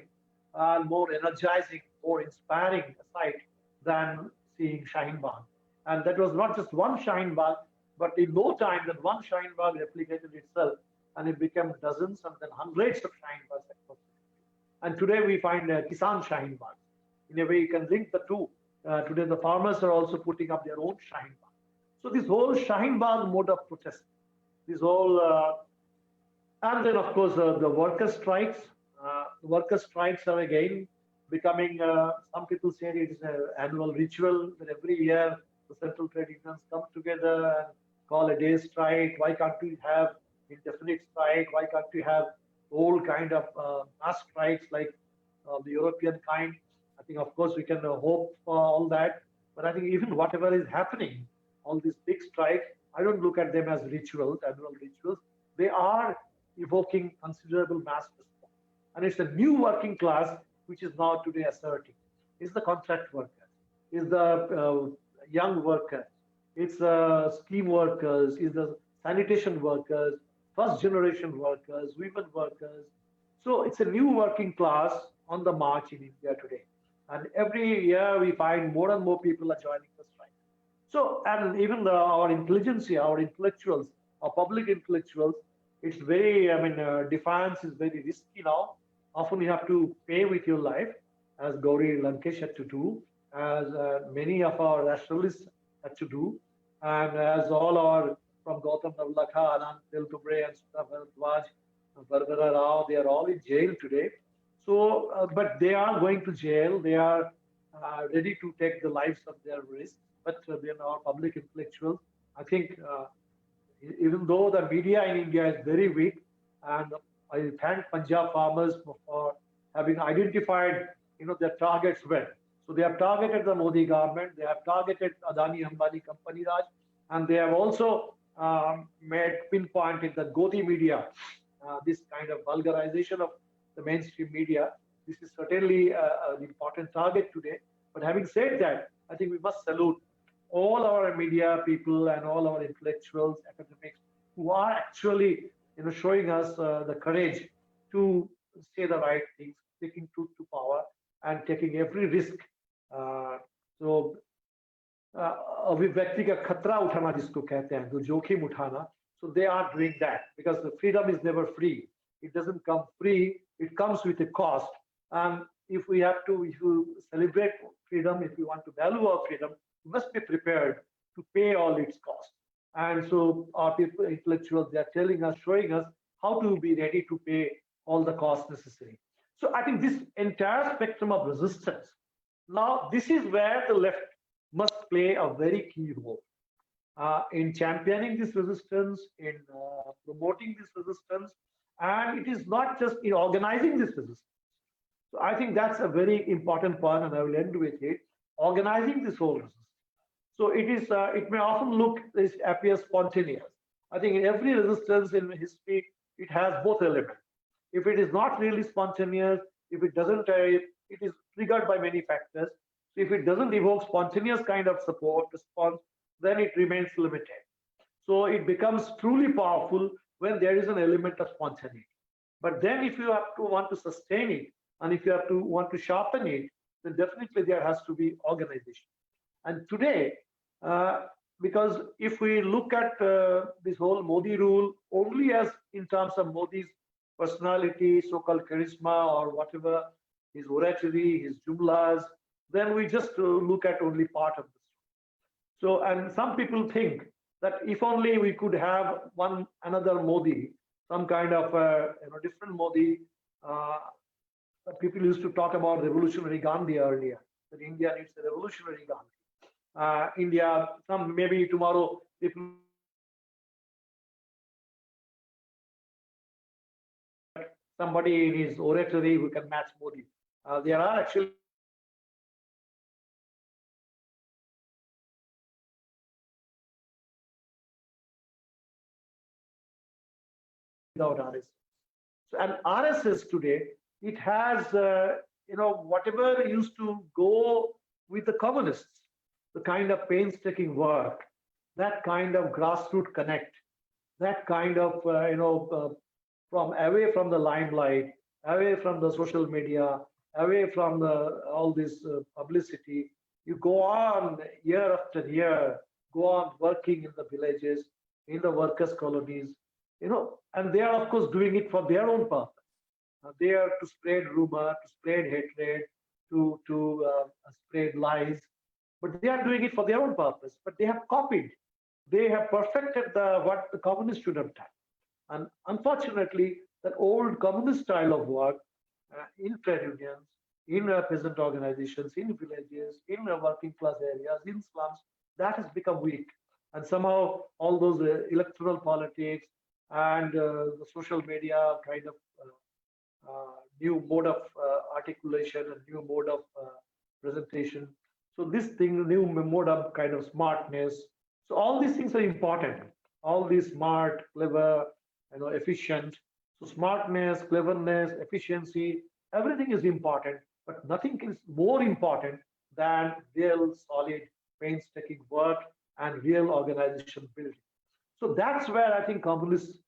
more energizing, more inspiring a sight than seeing Shaheen Bagh. And that was not just one Shaheen Bagh, but in no time that one Shaheen Bagh replicated itself, and it became dozens and then hundreds of Shaheen Baghs across the country. And today we find Kisan Shaheen Bagh. In a way, you can link the two. Today the farmers are also putting up their own Shaheen Bagh. So this whole Shaheen Bagh mode of protest, this whole, and then of course the worker strikes. Worker strikes are again becoming, some people say it is an annual ritual that every year the central trade unions come together and call a day strike. Why can't we have indefinite strike? Why can't we have all kind of mass strikes like the European kind? I think, of course, we can hope for all that. But I think even whatever is happening, all these big strikes, I don't look at them as rituals, annual rituals. They are evoking considerable mass response. And it's a new working class which is now today asserting. It's the contract workers, it's the young workers, it's the scheme workers, it's the sanitation workers, first generation workers, women workers. So it's a new working class on the march in India today. And every year we find more and more people are joining the strike. So, and even our intelligentsia, our intellectuals, our public intellectuals, it's very, defiance is very risky now. Often you have to pay with your life, as Gauri Lankesh had to do, as many of our rationalists had to do, and as all our, from Gautam Navlakha, Anand Teltubre, and Sudha Bharadwaj, Barbara Rao, they are all in jail today. So, but they are going to jail. They are ready to take the lives of their risk. But our public intellectuals, I think, even though the media in India is very weak, and I thank Punjab farmers for having identified, their targets well. So they have targeted the Modi government, they have targeted Adani Ambani Company Raj, and they have also made pinpoint in the Godi media this kind of vulgarization of the mainstream media. This is certainly an important target today. But having said that, I think we must salute all our media people and all our intellectuals, academics, who are actually, showing us the courage to say the right things, taking truth to power, and taking every risk. So अभिव्यक्ति का खतरा उठाना जिसको कहते हैं, जो जोखिम उठाना. So they are doing that because the freedom is never free. It doesn't come free. It comes with a cost. And if you celebrate freedom, if you want to value our freedom, you must be prepared to pay all its costs. And so our people, intellectuals, they are telling us, showing us how to be ready to pay all the costs necessary. So I think this entire spectrum of resistance, now this is where the left must play a very key role in championing this resistance, in promoting this resistance, and it is not just in organizing this resistance. So I think that's a very important point, and I will end with it, organizing this whole resistance. So it may often appear spontaneous. I think in every resistance in history, it has both elements. If it is not really spontaneous, if it doesn't, it is triggered by many factors. If it doesn't evoke spontaneous kind of support response, then it remains limited. So it becomes truly powerful when there is an element of spontaneity. But then if you have to want to sustain it, and if you have to want to sharpen it, then definitely there has to be organization. And today, because if we look at this whole Modi rule only as in terms of Modi's personality, so-called charisma, or whatever, his oratory, his jumlas, then we just look at only part of this. So, and some people think that if only we could have another Modi, some kind of different Modi. People used to talk about revolutionary Gandhi earlier, that India needs a revolutionary Gandhi. India, maybe tomorrow, people somebody in his oratory who can match Modi. There are actually without RSS. So, and RSS today, it has, whatever used to go with the communists, the kind of painstaking work, that kind of grassroots connect, that kind of, from away from the limelight, away from the social media, away from all this publicity, you go on year after year, go on working in the villages, in the workers' colonies, and they are, of course, doing it for their own purpose. They are to spread rumor, to spread hatred, to spread lies, but they are doing it for their own purpose. But they have copied, they have perfected what the communists should have done. And unfortunately, that old communist style of work in trade unions, in peasant organizations, in villages, in working class areas, in slums, that has become weak. And somehow all those electoral politics and the social media kind of new mode of articulation and new mode of presentation. So this thing, new mode of kind of smartness. So all these things are important. All these smart, clever, efficient. So smartness, cleverness, efficiency, everything is important, but nothing is more important than real, solid, painstaking work and real organization building. So that's where I think communists,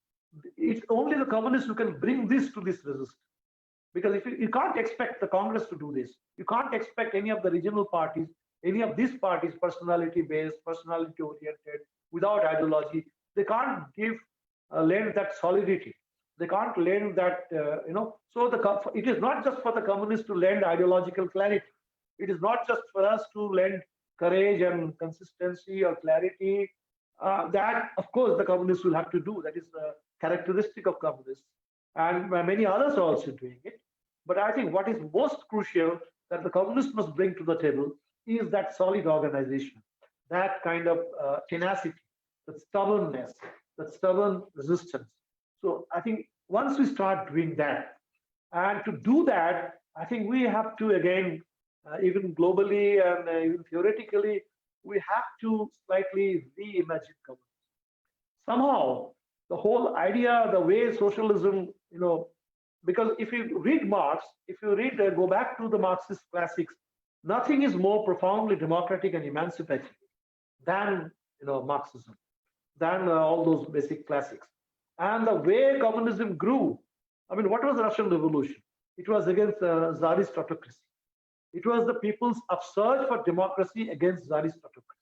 it's only the communists who can bring this to this resistance. Because if you can't expect the Congress to do this, you can't expect any of the regional parties, any of these parties, personality-based, personality-oriented, without ideology, they can't lend that solidity. They can't lend that, So it is not just for the communists to lend ideological clarity. It is not just for us to lend courage and consistency or clarity. That, of course, the communists will have to do. That is the characteristic of communists. And many others are also doing it. But I think what is most crucial that the communists must bring to the table is that solid organization, that kind of tenacity, that stubbornness, that stubborn resistance. So I think once we start doing that, and to do that, I think we have to, again, even globally and even theoretically, we have to slightly reimagine communism. Somehow, the whole idea, the way socialism, because if you read Marx, if you go back to the Marxist classics, nothing is more profoundly democratic and emancipatory than Marxism, than all those basic classics. And the way communism grew, I mean, what was the Russian Revolution? It was against Tsarist autocracy. It was the people's upsurge for democracy against Tsarist autocracy.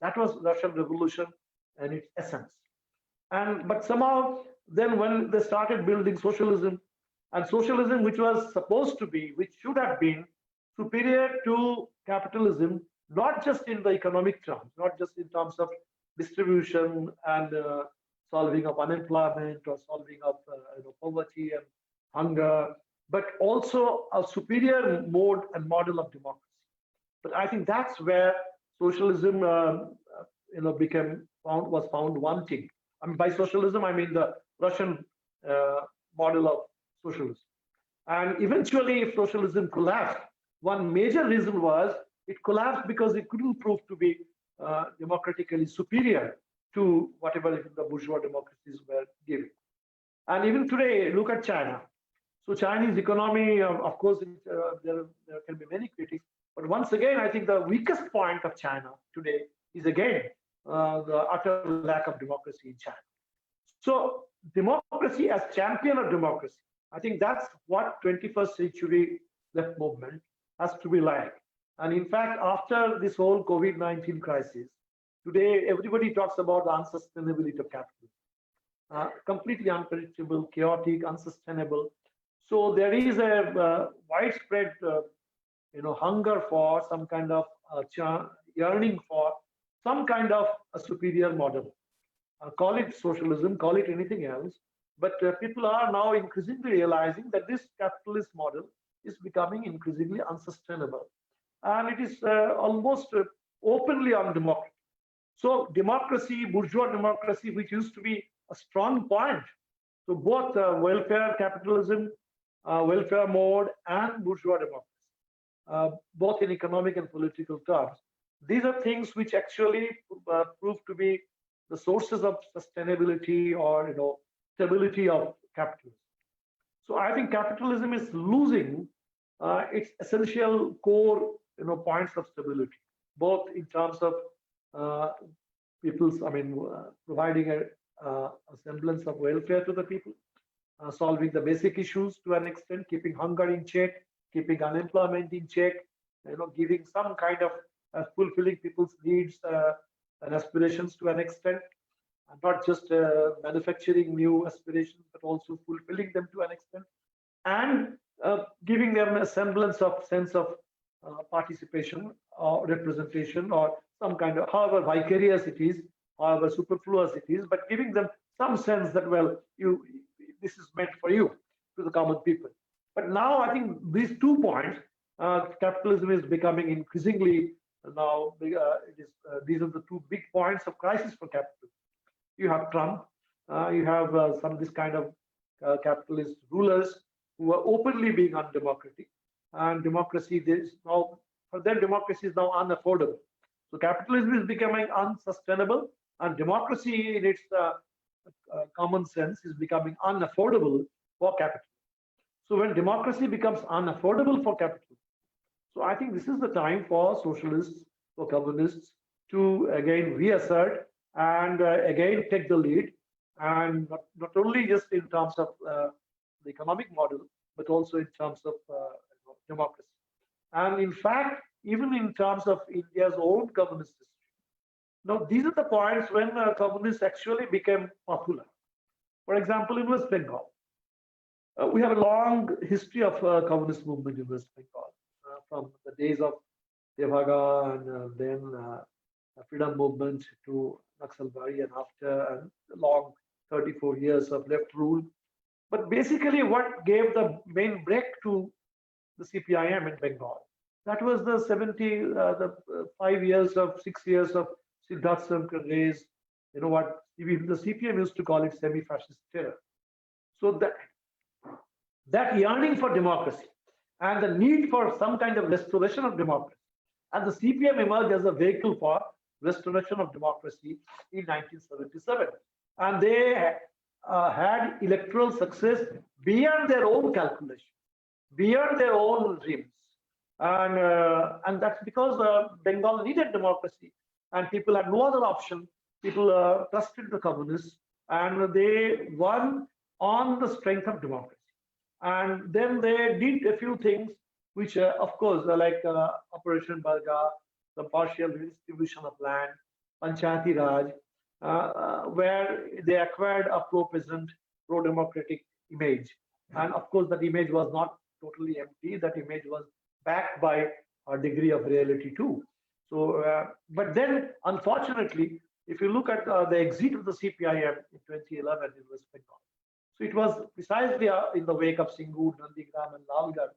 That was Russian Revolution and its essence. And but somehow then when they started building socialism, and socialism which was supposed to be, which should have been superior to capitalism, not just in the economic terms, not just in terms of distribution and solving of unemployment or solving of poverty and hunger, but also a superior mode and model of democracy. But I think that's where socialism, was found wanting. I mean, by socialism, I mean the Russian model of socialism. And eventually, if socialism collapsed, one major reason was it collapsed because it couldn't prove to be democratically superior to whatever the bourgeois democracies were giving. And even today, look at China. So Chinese economy, of course, there can be many critics, but once again, I think the weakest point of China today is again the utter lack of democracy in China. So democracy as champion of democracy, I think that's what 21st century left movement has to be like. And in fact, after this whole COVID-19 crisis, today everybody talks about the unsustainability of capitalism. Completely unpredictable, chaotic, unsustainable. So there is a widespread, hunger for some kind of yearning for some kind of a superior model. Call it socialism, call it anything else. But people are now increasingly realizing that this capitalist model is becoming increasingly unsustainable. And it is almost openly undemocratic. So democracy, bourgeois democracy, which used to be a strong point, so both welfare capitalism, welfare mode, and bourgeois democracy, both in economic and political terms, these are things which actually prove to be the sources of sustainability or stability of capitalism. So I think capitalism is losing its essential core points of stability, both in terms of providing a semblance of welfare to the people, solving the basic issues to an extent, keeping hunger in check, keeping unemployment in check, giving some kind of fulfilling people's needs and aspirations to an extent, and not just manufacturing new aspirations, but also fulfilling them to an extent, and giving them a semblance of sense of participation or representation or some kind of, however vicarious it is, however superfluous it is, but giving them some sense that, well, this is meant for you, to the common people. But now I think these 2 points, capitalism is becoming increasingly now, these are the 2 big points of crisis for capitalism. You have Trump, you have this kind of capitalist rulers who are openly being undemocratic, and democracy is now, for them, democracy is now unaffordable. So capitalism is becoming unsustainable, and democracy in its common sense is becoming unaffordable for capital. So when democracy becomes unaffordable for capital, so I think this is the time for socialists, for communists to again reassert and again take the lead, and not only just in terms of the economic model, but also in terms of democracy. And in fact, even in terms of India's own communist history. Now, these are the points when communists actually became popular. For example, in West Bengal, we have a long history of communist movement in West Bengal, from the days of Devaga and then freedom movement to Naxalbari, and after a long 34 years of left rule. But basically, what gave the main break to the CPIM in Bengal, that was the 5 years of 6 years of Siddharth Sarkar race, what even the CPM used to call it semi-fascist terror. So that yearning for democracy and the need for some kind of restoration of democracy, and the CPM emerged as a vehicle for restoration of democracy in 1977. And they had electoral success beyond their own calculation, beyond their own dreams. And that's because Bengal needed democracy. and people had no other option. People trusted the communists, and they won on the strength of democracy. And then they did a few things, which, of course, like Operation Barga, the partial redistribution of land, Panchayati Raj, where they acquired a pro-peasant, pro-democratic image. And of course, that image was not totally empty. That image was backed by a degree of reality too. So, but then, unfortunately, if you look at the exit of the CPIM in 2011 in West Bengal, so it was precisely in the wake of Singur, Nandigram, and Lalgarh.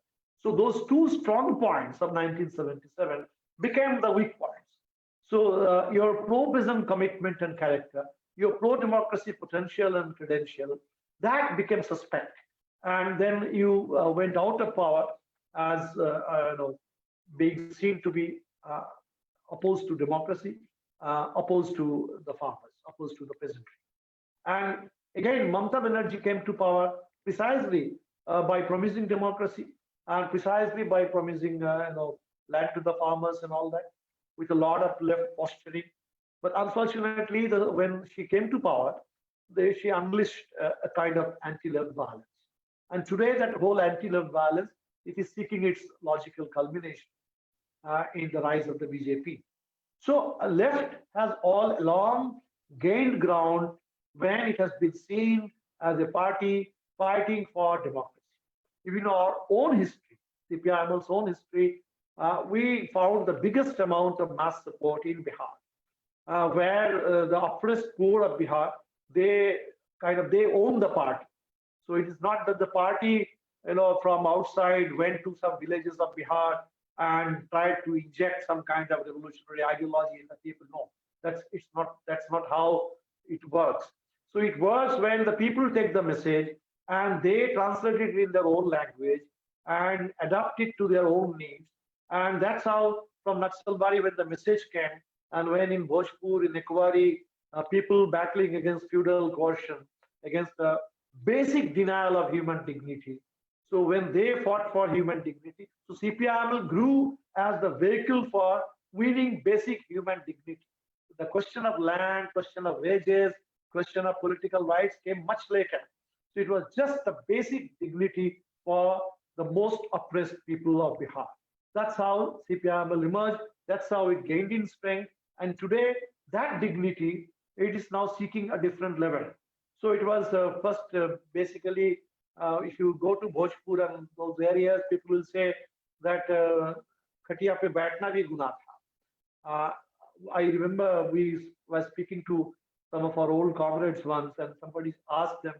So those two strong points of 1977 became the weak points. So your pro-peasant commitment and character, your pro-democracy potential and credential, that became suspect. And then you went out of power as being seen to be opposed to democracy, opposed to the farmers, opposed to the peasantry. And again, Mamata Banerjee came to power precisely by promising democracy and precisely by promising land to the farmers and all that, with a lot of left posturing. But unfortunately, when she came to power, she unleashed a kind of anti-left violence. And today, that whole anti-left violence, it is seeking its logical culmination in the rise of the BJP. So left has all along gained ground when it has been seen as a party fighting for democracy. Even our own history, CPIML's own history, we found the biggest amount of mass support in Bihar, where the oppressed poor of Bihar, they own the party. So it is not that the party, from outside went to some villages of Bihar and tried to inject some kind of revolutionary ideology in the people. No, that's not how it works. So it works when the people take the message and they translate it in their own language and adapt it to their own needs. And that's how from Naxalbari, when the message came, and when in Bhojpur, in Ekwari, people battling against feudal coercion, against the basic denial of human dignity. So when they fought for human dignity, so CPIML grew as the vehicle for winning basic human dignity. The question of land, question of wages, question of political rights came much later. So it was just the basic dignity for the most oppressed people of Bihar. That's how CPIML emerged. That's how it gained in strength. And today, that dignity, it is now seeking a different level. So it was first, basically, if you go to Bhojpur and those areas, people will say that khatiya pe baithna bhi guna tha. I remember we were speaking to some of our old comrades once, and somebody asked them,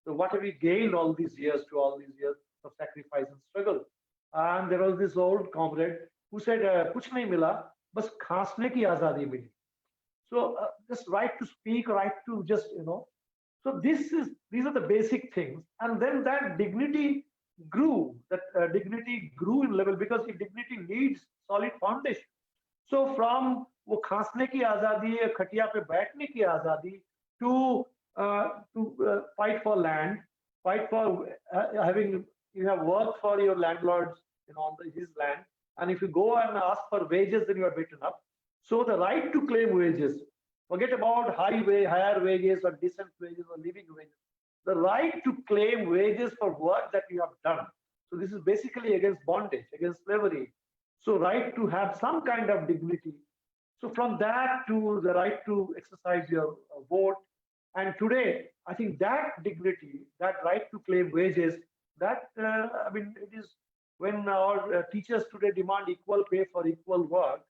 so what have we gained all these years of sacrifice and struggle? And there was this old comrade who said, kuch nahi mila, bas khaasne ki azadi mili. So just right to speak, right to just, So these are the basic things. And then that dignity grew, dignity grew in level, because if dignity needs solid foundation. So from wo khaasne ki azadi, khatiya pe baithne ki azadi, to fight for land, fight for you have worked for your landlords on his land, and if you go and ask for wages, then you are beaten up. So the right to claim wages, forget about higher wages or decent wages or living wages, the right to claim wages for work that you have done. So this is basically against bondage, against slavery. So right to have some kind of dignity. So from that to the right to exercise your vote. And today, I think that dignity, that right to claim wages, that, it is when our teachers today demand equal pay for equal work,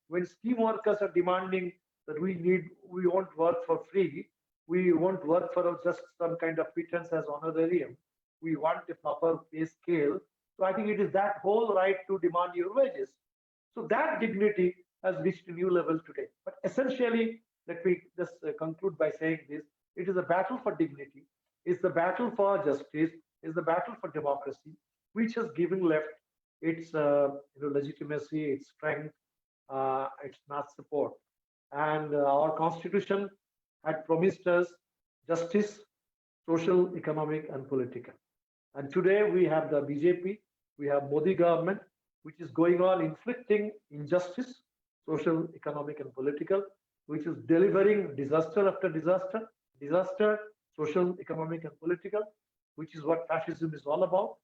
when scheme workers are demanding that we won't work for free, we won't work for just some kind of pittance as honorarium, we want a proper pay scale. So I think it is that whole right to demand your wages. So that dignity has reached a new level today. But essentially, let me just conclude by saying this: it is a battle for dignity, it's the battle for justice, it's the battle for democracy, which has given left its legitimacy, its strength, its mass support. And our constitution had promised us justice, social, economic, and political. And today we have the BJP, we have Modi government, which is going on inflicting injustice, social, economic, and political, which is delivering disaster after disaster, social, economic, and political, which is what fascism is all about,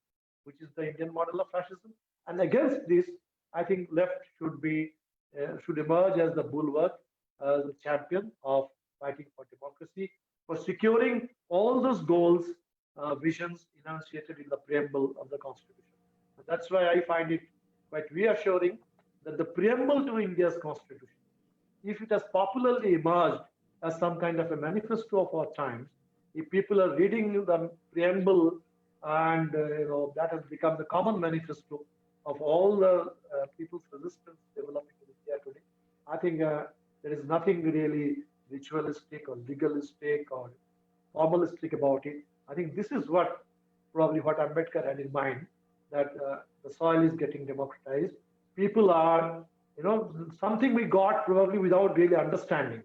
which is the Indian model of fascism. And against this, I think left should emerge as the bulwark, as the champion of fighting for democracy, for securing all those goals, visions enunciated in the preamble of the Constitution. And that's why I find it quite reassuring that the preamble to India's Constitution, if it has popularly emerged as some kind of a manifesto of our times, if people are reading the preamble and that has become the common manifesto of all the people's resistance developing in India today, I think there is nothing really ritualistic or legalistic or formalistic about it. I think this is probably what Ambedkar had in mind, that the soil is getting democratized. People are, something we got probably without really understanding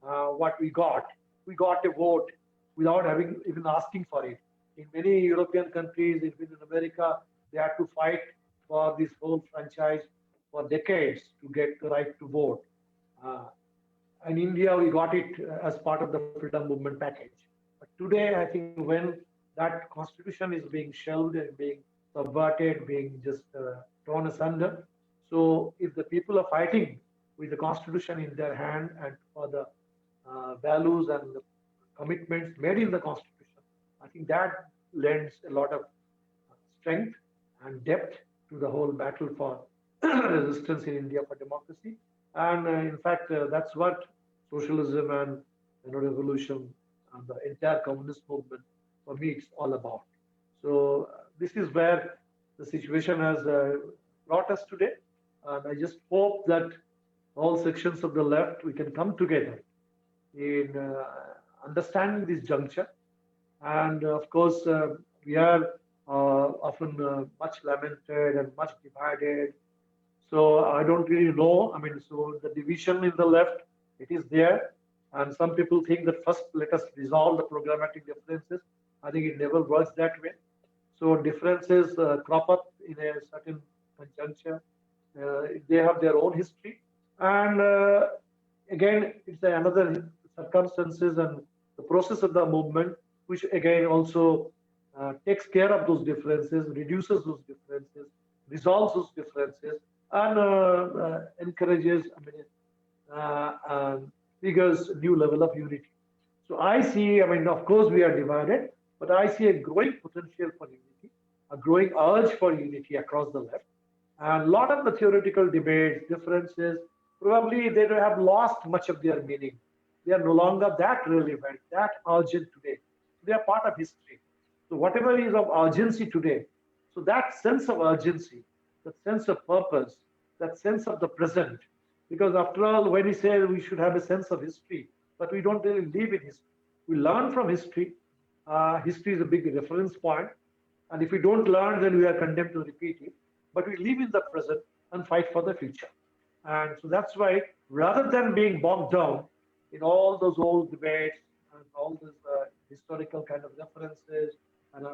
what we got. We got a vote without having even asking for it. In many European countries, even in America, they had to fight for this whole franchise for decades to get the right to vote. In India, we got it as part of the freedom movement package. But today, I think when that constitution is being shelved and being subverted, being just torn asunder, so if the people are fighting with the constitution in their hand and for the values and the commitments made in the constitution, I think that lends a lot of strength and depth to the whole battle for resistance in India for democracy. And in fact, that's what socialism and revolution and the entire communist movement, for me, it's all about. So this is where the situation has brought us today. And I just hope that all sections of the left, we can come together in understanding this juncture. And of course, we are often much lamented and much divided. So I don't really know. So the division in the left, it is there. And some people think that first let us resolve the programmatic differences. I think it never works that way. So differences crop up in a certain conjuncture. They have their own history. And again, it's another circumstances and the process of the movement, which again also takes care of those differences, reduces those differences, resolves those differences, and encourages, figures a new level of unity. So I see, of course we are divided, but I see a growing potential for unity, a growing urge for unity across the left. And a lot of the theoretical debates, differences, probably they have lost much of their meaning. They are no longer that relevant, that urgent today. They are part of history. So whatever is of urgency today, so that sense of urgency, that sense of purpose, that sense of the present, because after all, when we say we should have a sense of history, but we don't really live in history. We learn from history. History is a big reference point. And if we don't learn, then we are condemned to repeat it. But we live in the present and fight for the future. And so that's why, rather than being bogged down in all those old debates and all these historical kind of references, and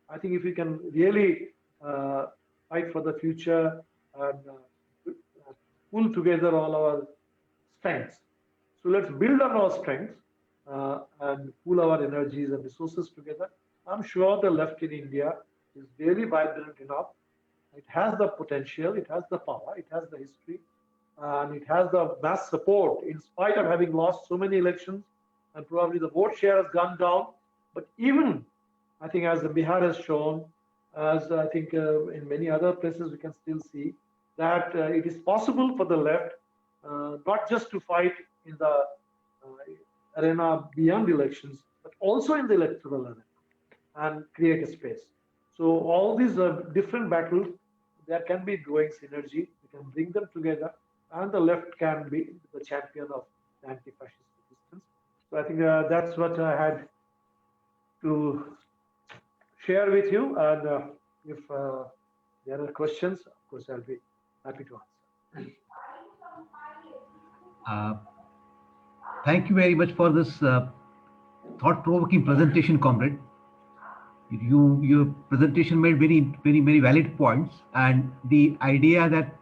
I think if we can really fight for the future and pull together all our strengths. So let's build on our strengths and pool our energies and resources together. I'm sure the left in India is really vibrant enough. It has the potential, it has the power, it has the history, and it has the mass support in spite of having lost so many elections, and probably the vote share has gone down. But even, I think, as the Bihar has shown, as I think in many other places we can still see, that it is possible for the left not just to fight in the arena beyond elections, but also in the electoral arena and create a space. So all these different battles, there can be growing synergy. We can bring them together, and the left can be the champion of the anti-fascist resistance. So I think that's what I had to share with you. And if there are questions, of course, I'll be happy to answer. Thank you very much for this thought-provoking presentation, comrade. Your presentation made very valid points, and the idea that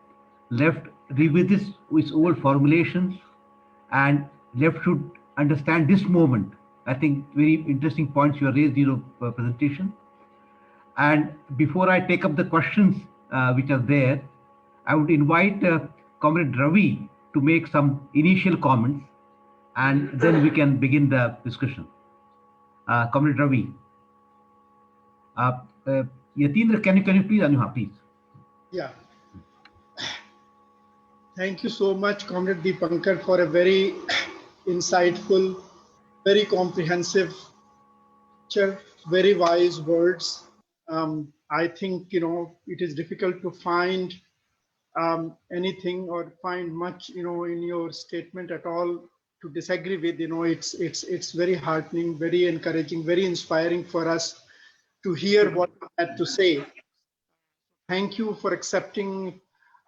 left revisits its old formulations, and left should understand this moment. I think very interesting points you have raised in your presentation. And before I take up the questions which are there, I would invite Comrade Ravi to make some initial comments, and then we can begin the discussion. Comrade Ravi. Uh, uh, Yatindra, can you please, Anuha, please? Yeah. Thank you so much, Comrade Deepankar, for a very insightful, very comprehensive lecture, very wise words. I think, it is difficult to find anything or find much, in your statement at all to disagree with. It's very heartening, very encouraging, very inspiring for us to hear what you had to say. Thank you for accepting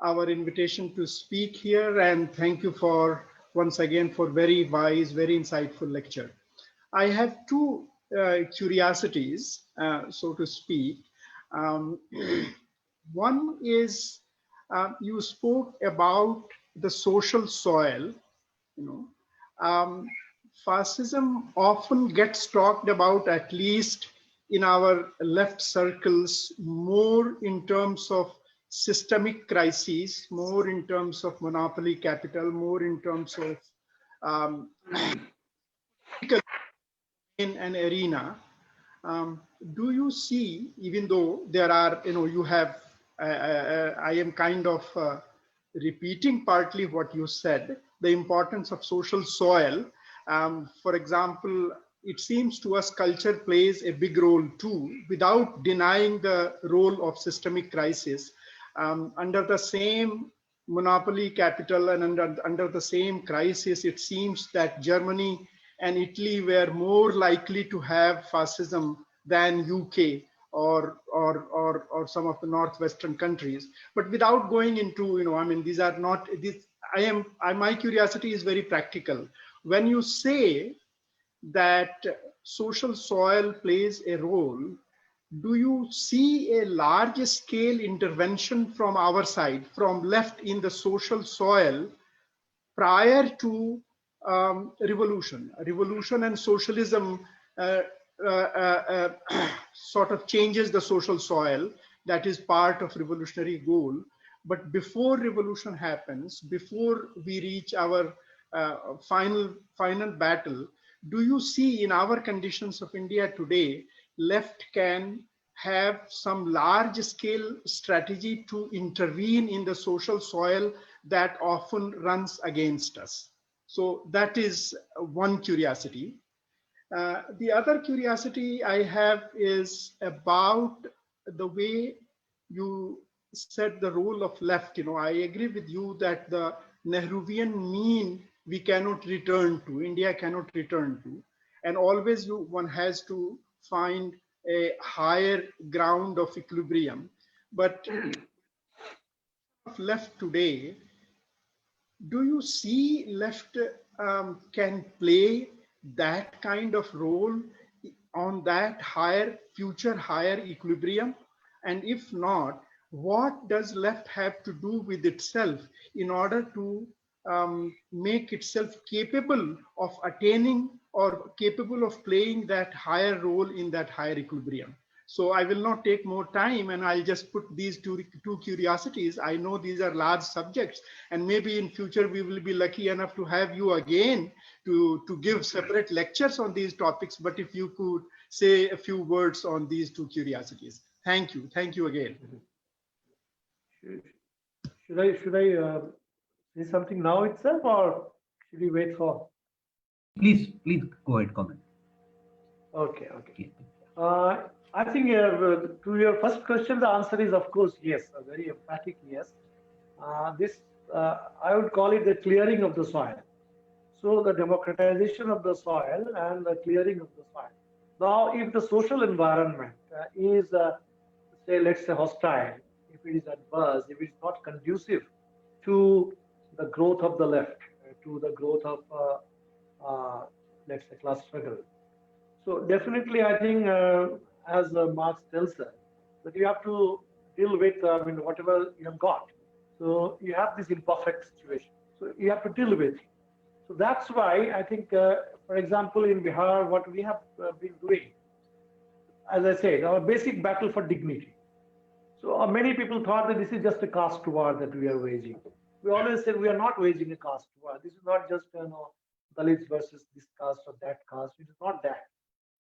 our invitation to speak here, and thank you for once again for very wise, very insightful lecture. I have two curiosities, so to speak. One is you spoke about the social soil. Fascism often gets talked about, at least in our left circles, more in terms of systemic crises, more in terms of monopoly capital, more in terms of in an arena. Do you see, even though there are, you have, I am kind of repeating partly what you said, the importance of social soil. For example, it seems to us culture plays a big role too, without denying the role of systemic crisis. Under the same monopoly capital and under the same crisis, it seems that Germany and Italy were more likely to have fascism than UK or some of the northwestern countries. But without going into, these are not, my curiosity is very practical. When you say that social soil plays a role, do you see a large scale intervention from our side, from left in the social soil prior to revolution? Revolution and socialism sort of changes the social soil. That is part of revolutionary goal. But before revolution happens, before we reach our final battle, do you see in our conditions of India today, left can have some large scale strategy to intervene in the social soil that often runs against us? So that is one curiosity. The other curiosity I have is about the way you said the role of left. I agree with you that the Nehruvian mean we cannot return to, India cannot return to, and always one has to find a higher ground of equilibrium. But left today, do you see left can play that kind of role on that future higher equilibrium? And if not, what does left have to do with itself in order to make itself capable of attaining or capable of playing that higher role in that higher equilibrium? So I will not take more time, and I'll just put these two curiosities. I know these are large subjects, and maybe in future we will be lucky enough to have you again to give separate lectures on these topics. But if you could say a few words on these two curiosities. Thank you. Thank you again. Should I say something now itself, or should we wait for? Please go ahead, comment. Okay. I think to your first question, the answer is of course yes, a very emphatic yes. I would call it the clearing of the soil. So the democratization of the soil and the clearing of the soil. Now, if the social environment is, let's say, hostile, if it is adverse, if it is not conducive to the growth of the left, to the growth of, let's say, class struggle. So definitely, I think, as Marx tells us, that you have to deal with whatever you have got. So you have this imperfect situation. So you have to deal with it. So that's why I think, for example, in Bihar, what we have been doing, as I said, our basic battle for dignity. So many people thought that this is just a caste war that we are waging. We always said we are not waging a caste war. This is not just Dalits versus this caste or that caste. It is not that.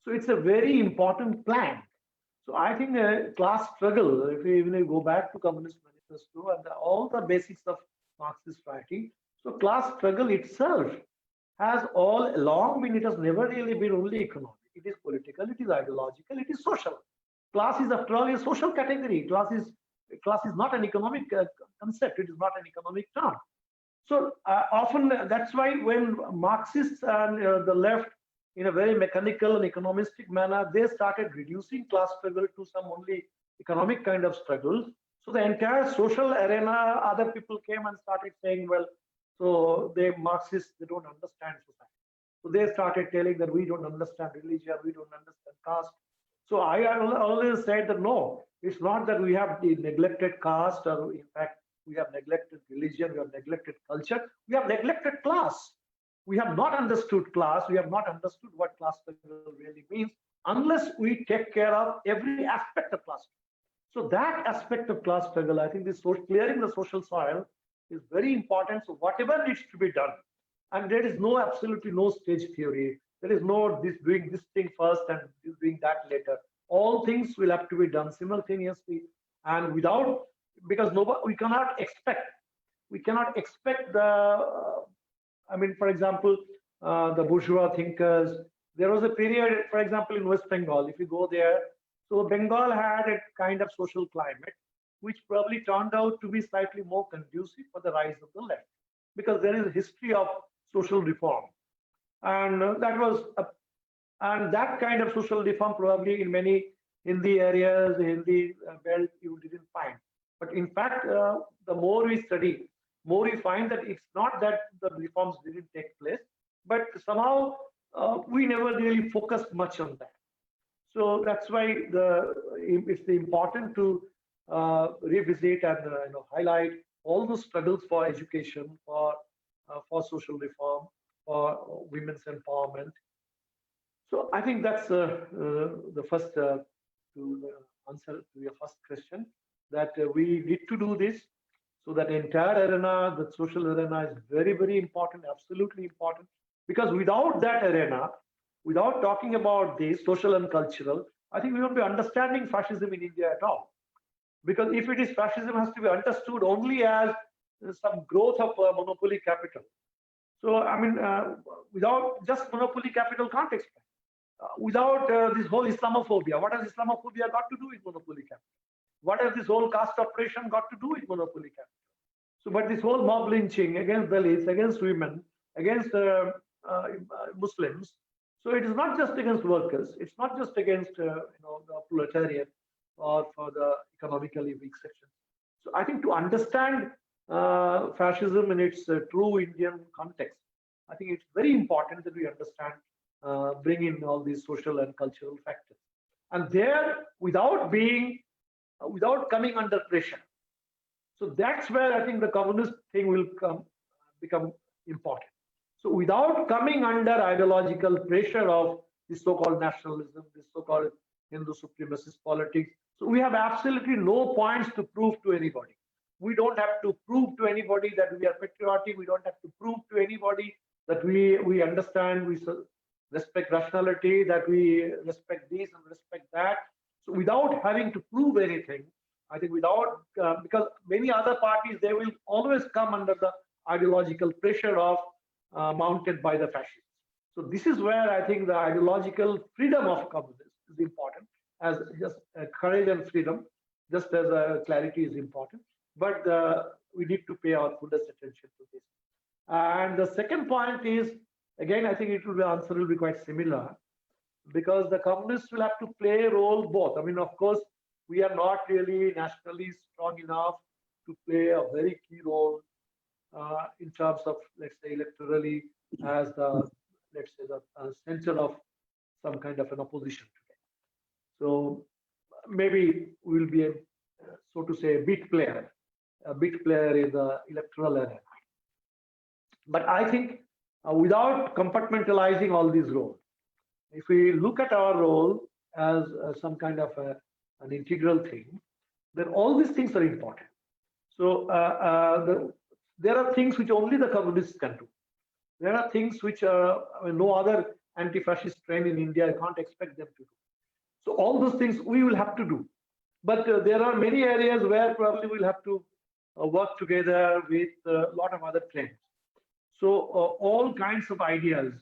So it's a very important plan. So I think class struggle, if we even go back to Communist Manifesto and all the basics of Marxist writing, so class struggle itself has all along been, it has never really been only economic. It is political, it is ideological, it is social. Class is after all a social category. Class is not an economic concept. It is not an economic term. So often that's why when Marxists and the left, in a very mechanical and economistic manner, they started reducing class struggle to some only economic kind of struggles. So the entire social arena, other people came and started saying, well, so they Marxists, they don't understand society. So they started telling that we don't understand religion, we don't understand caste. So I always said that no, it's not that we have neglected caste, or in fact, we have neglected religion, we have neglected culture, we have neglected class. We have not understood class, we have not understood what class struggle really means, unless we take care of every aspect of class struggle. So that aspect of class struggle, I think this clearing the social soil is very important. So whatever needs to be done, and there is no absolutely no stage theory. There is no this doing this thing first and doing that later. All things will have to be done simultaneously and without, because we cannot expect the, I mean, for example, the bourgeois thinkers. There was a period, for example, in West Bengal, if you go there, so Bengal had a kind of social climate, which probably turned out to be slightly more conducive for the rise of the left, because there is a history of social reform. And and that kind of social reform probably in many Hindi areas, Hindi belt, you didn't find. But in fact, the more we study, more we find that it's not that the reforms didn't take place, but somehow we never really focused much on that. So that's why it's important to revisit and highlight all the struggles for education, for social reform, for women's empowerment. So I think that's the first to answer to your first question, that we need to do this. So that entire arena, the social arena, is very, very important, absolutely important. Because without that arena, without talking about this social and cultural, I think we won't be understanding fascism in India at all. Because if it is fascism, has to be understood only as some growth of monopoly capital. So I mean, without just monopoly capital can't explain. Without this whole Islamophobia, what has Islamophobia got to do with monopoly capital? What has this whole caste operation got to do with monopoly capital? So, but this whole mob lynching against Dalits, against women, against Muslims. So it is not just against workers. It's not just against the proletariat or for the economically weak sections. So I think to understand fascism in its true Indian context, I think it's very important that we understand, bring in all these social and cultural factors. And there, without coming under pressure. So that's where I think the communist thing will become important. So without coming under ideological pressure of this so-called nationalism, this so-called Hindu supremacist politics, so we have absolutely no points to prove to anybody. We don't have to prove to anybody that we are patriotic. We don't have to prove to anybody that we understand, we respect rationality, that we respect this and respect that. So without having to prove anything, I think because many other parties, they will always come under the ideological pressure of mounted by the fascists. So this is where I think the ideological freedom of communists is important, as just courage and freedom, just as clarity is important. But we need to pay our fullest attention to this. And the second point is, again, I think answer will be quite similar, because the communists will have to play a role both. I mean, of course, we are not really nationally strong enough to play a very key role in terms of, let's say, electorally as the center of some kind of an opposition today. So maybe we'll be, so to say, a beat player a big player in the electoral arena. But I think without compartmentalizing all these roles, if we look at our role as some kind of an integral thing, then all these things are important. So there are things which only the communists can do. There are things which no other anti-fascist trend in India, I can't expect them to do. So all those things we will have to do. But there are many areas where probably we'll have to work together with a lot of other trends. So all kinds of ideas.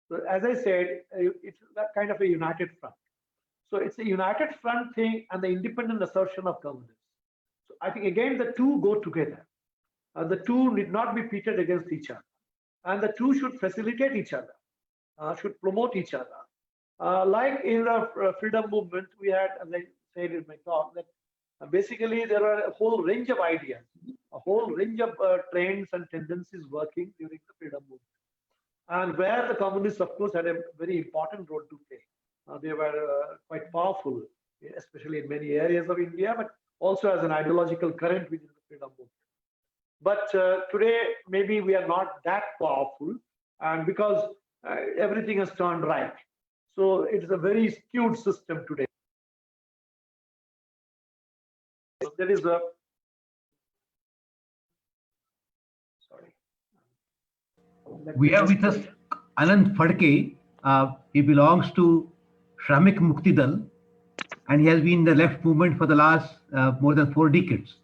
So as I said, it's that kind of a united front. So it's a united front thing and the independent assertion of governance. So I think again the two go together. The two need not be pitted against each other, and the two should facilitate each other, should promote each other. Like in the freedom movement, we had, as I said in my talk, that basically there are a whole range of ideas, a whole range of trends and tendencies working during the freedom movement, and where the communists, of course, had a very important role to play. They were quite powerful, especially in many areas of India, but also as an ideological current within the freedom movement. But today, maybe we are not that powerful, and because everything has turned right. So it's a very skewed system today. There is a, sorry. We have with us Anand Phadke. He belongs to Shramik Mukti Dal, and he has been in the left movement for the last more than 4 decades.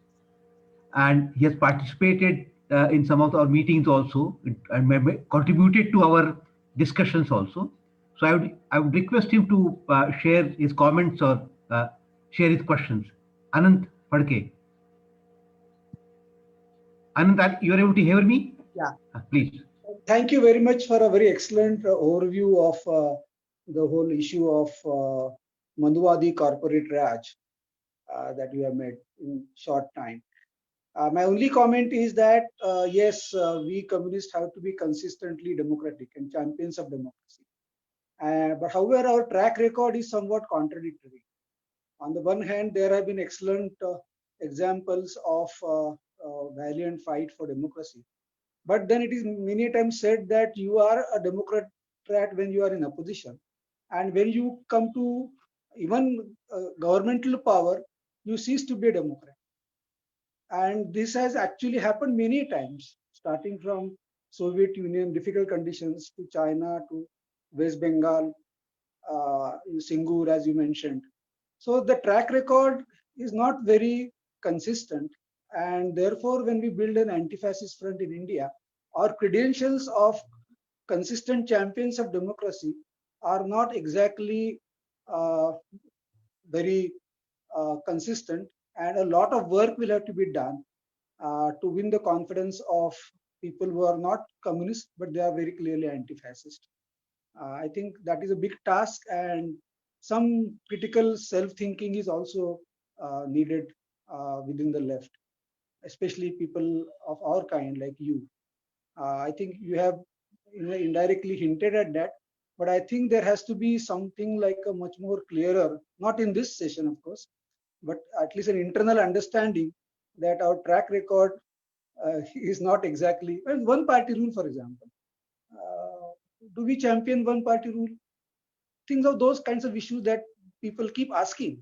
And he has participated in some of our meetings also, and contributed to our discussions also. So I would request him to share his comments or share his questions. Anand Phadke. Anand, you are able to hear me? Yeah. Please. Thank you very much for a very excellent overview of the whole issue of Manduvadi corporate Raj that you have made in short time. My only comment is that, yes, we communists have to be consistently democratic and champions of democracy. But however, our track record is somewhat contradictory. On the one hand, there have been excellent examples of valiant fight for democracy. But then it is many times said that you are a Democrat when you are in opposition. And when you come to even governmental power, you cease to be a Democrat. And this has actually happened many times, starting from Soviet Union, difficult conditions, to China, to West Bengal, Singur, as you mentioned. So the track record is not very consistent. And therefore, when we build an anti-fascist front in India, our credentials of consistent champions of democracy are not exactly very consistent, and a lot of work will have to be done to win the confidence of people who are not communists, but they are very clearly anti-fascist. I think that is a big task, and some critical self-thinking is also needed within the left, especially people of our kind like you. I think you have indirectly hinted at that, but I think there has to be something like a much more clearer, not in this session, of course, but at least an internal understanding that our track record is not exactly one party rule, for example. Do we champion one party rule? Things of those kinds of issues that people keep asking.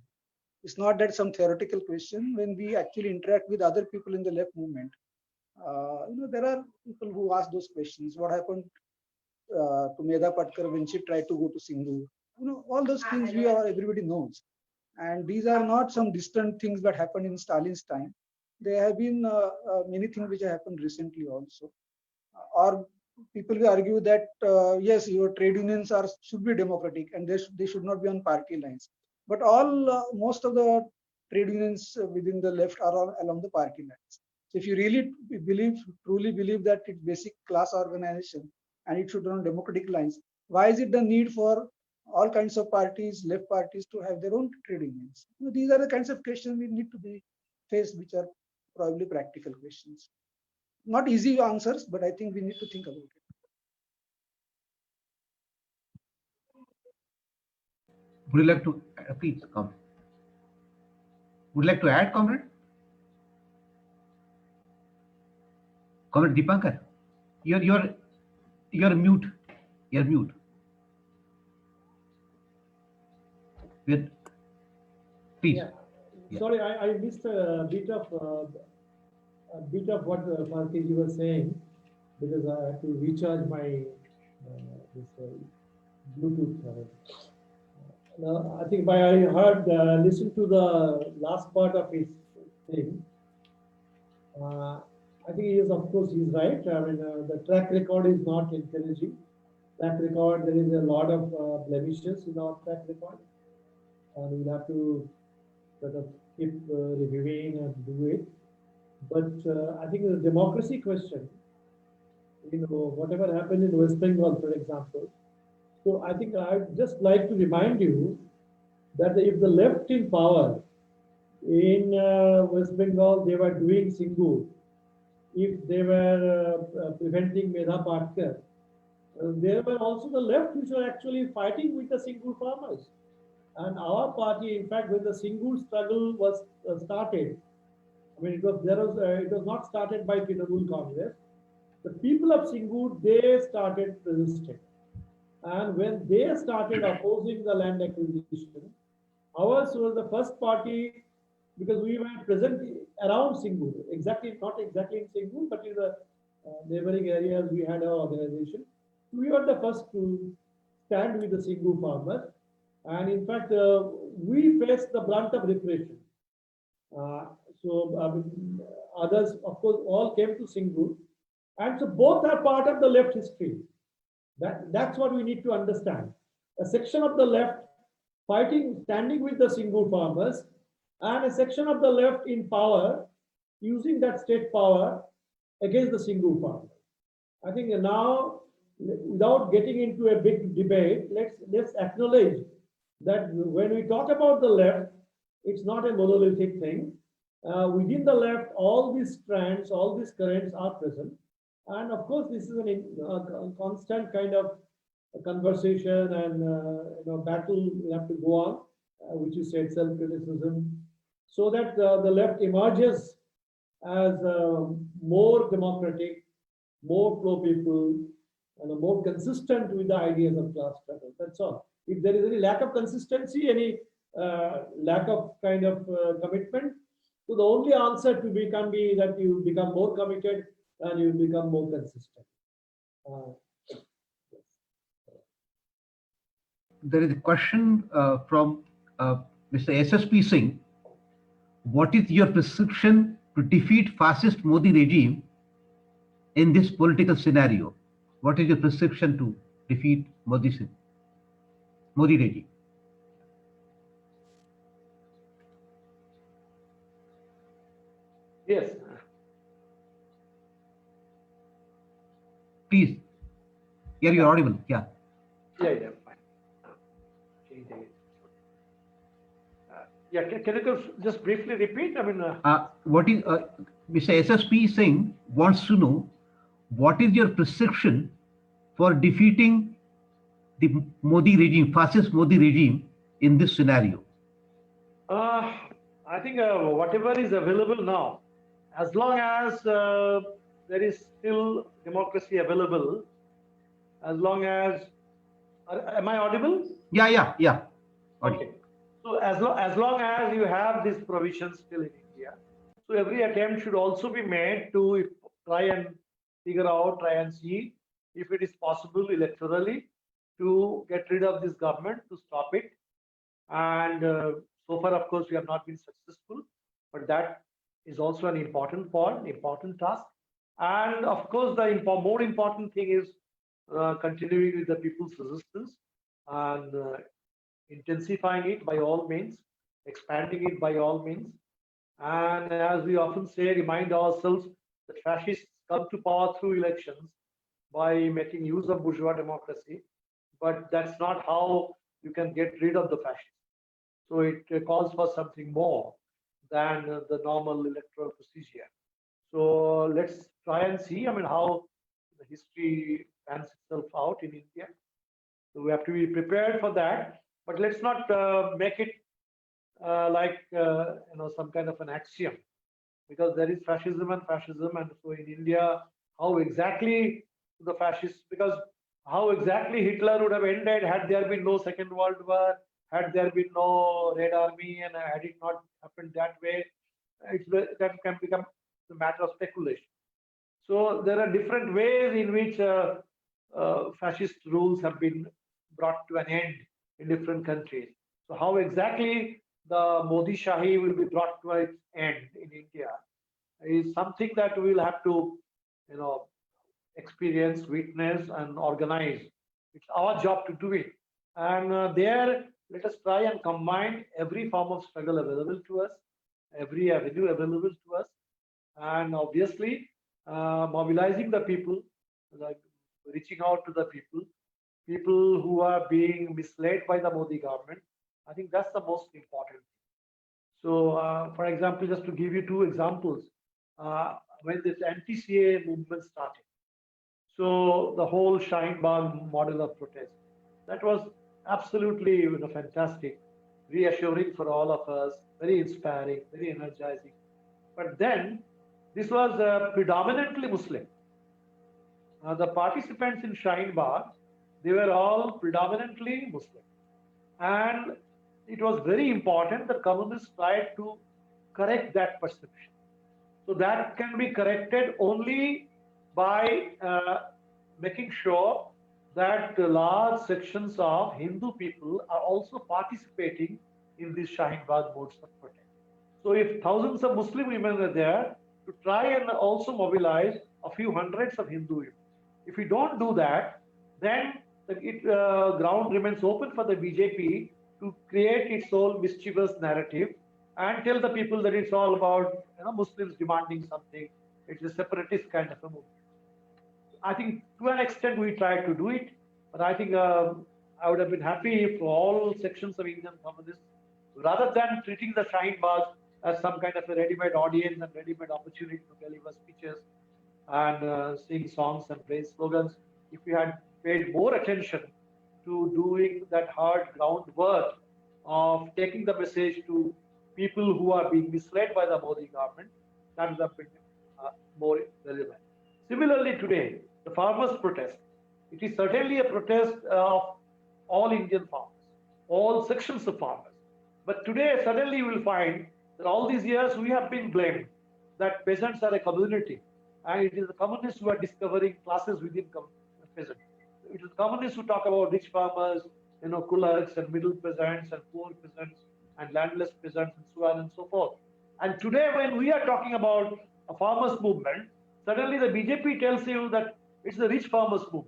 It's not that some theoretical question. When we actually interact with other people in the left movement, there are people who ask those questions. What happened to Medha Patkar when she tried to go to Singhu? All those things everybody knows. And these are not some distant things that happened in Stalin's time. There have been many things which have happened recently also. Or people will argue that, yes, your trade unions should be democratic and they should not be on party lines. But most of the trade unions within the left are along the party lines. So if you really truly believe that it's basic class organization and it should run on democratic lines, why is it the need for all kinds of parties, left parties, to have their own trade unions? These are the kinds of questions we need to be faced, which are probably practical questions. Not easy answers, but I think we need to think about it. Would you like to please come? Would you like to add, comrade? Comrade Deepankar, you're mute. You're mute. We're, please. Yeah. Yeah. Sorry, I missed a bit of what Farkiji was saying because I had to recharge my this Bluetooth. I think I heard listened to the last part of his thing. I think he is, of course, he's right. I mean, the track record is not encouraging. Track record, there is a lot of blemishes in our track record, and we'll have to sort of keep reviewing and do it. But I think the democracy question, whatever happened in West Bengal, for example. So I think I'd just like to remind you that if the left in power in West Bengal, they were doing Singur, if they were preventing Medha Patkar, there were also the left which were actually fighting with the Singur farmers. And our party, in fact, when the Singur struggle was started, I mean, it was not started by Trinamool Congress. The people of Singur, they started resisting. And when they started opposing the land acquisition, ours was the first party because we were present around Singur, not exactly in Singur, but in the neighboring areas we had our organization. We were the first to stand with the Singur farmers. And in fact, we faced the brunt of repression. Others, of course, all came to Singur. And so both are part of the left history. That's what we need to understand. A section of the left standing with the Singur farmers, and a section of the left in power, using that state power against the Singur farmers. I think now, without getting into a big debate, let's acknowledge that when we talk about the left, it's not a monolithic thing. Within the left, all these strands, all these currents are present. And of course, this is a constant kind of conversation and battle we have to go on, which is said self-criticism, so that the left emerges as more democratic, more pro-people, and more consistent with the ideas of class struggle. That's all. If there is any lack of consistency, any lack of kind of commitment, so the only answer can be that you become more committed and you become more consistent. There is a question from Mr. SSP Singh. What is your prescription to defeat fascist Modi regime in this political scenario? What is your prescription to defeat Modi regime? Yes. Please. Yeah, you're audible. Yeah. Yeah, fine. Can you just briefly repeat? I mean, what is Mr. SSP Singh wants to know what is your prescription for defeating the Modi regime, fascist Modi regime in this scenario? I think whatever is available now, as long as there is still democracy available, as long as, am I audible? Yeah. Okay. So as long as you have these provisions still in India, so every attempt should also be made to try and try and see if it is possible electorally to get rid of this government, to stop it. And so far, of course, we have not been successful, but that is also an important point, important task. And of course, the more important thing is continuing with the people's resistance and intensifying it by all means, expanding it by all means. And as we often say, remind ourselves that fascists come to power through elections by making use of bourgeois democracy, but that's not how you can get rid of the fascists. So it calls for something more than the normal electoral procedure. So let's try and see, how the history pans itself out in India. So we have to be prepared for that, but let's not make it like some kind of an axiom, because there is fascism, and so in India how exactly the fascists, because how exactly Hitler would have ended had there been no Second World War, had there been no Red Army, and had it not happened that way, that can become a matter of speculation. So there are different ways in which fascist rules have been brought to an end in different countries. So how exactly the Modi Shahi will be brought to its end in India is something that we will have to, you know, experience, witness, and organize. It's our job to do it. And there, let us try and combine every form of struggle available to us, every avenue available to us, and obviously mobilizing the people, like reaching out to the people who are being misled by the Modi government. I think that's the most important. So, for example, just to give you two examples, when this anti-CA movement started, so the whole Shine Bagh model of protest, that was absolutely, you know, fantastic, reassuring for all of us, very inspiring, very energizing. But then this was predominantly Muslim. The participants in Shine Bagh, they were all predominantly Muslim. And it was very important that communists tried to correct that perception. So that can be corrected only by making sure that large sections of Hindu people are also participating in these Shaheen Bagh modes of protest. So if thousands of Muslim women are there, to try and also mobilize a few hundreds of Hindu women. If we don't do that, then the ground remains open for the BJP to create its own mischievous narrative and tell the people that it's all about, you know, Muslims demanding something. It's a separatist kind of a movement. I think to an extent we tried to do it, but I think I would have been happy if all sections of Indian communists, rather than treating the Shaheen Bagh as some kind of a ready-made audience and ready-made opportunity to deliver speeches and sing songs and raise slogans, if we had paid more attention to doing that hard groundwork of taking the message to people who are being misled by the Modi government, that would have been more relevant. Similarly, today, the farmers' protest, it is certainly a protest of all Indian farmers, all sections of farmers. But today, suddenly you will find that all these years we have been blamed that peasants are a community, and it is the communists who are discovering classes within peasants. It is communists who talk about rich farmers, you know, kulaks and middle peasants and poor peasants and landless peasants and so on and so forth. And today, when we are talking about a farmers' movement, suddenly the BJP tells you that it's the rich farmers' movement.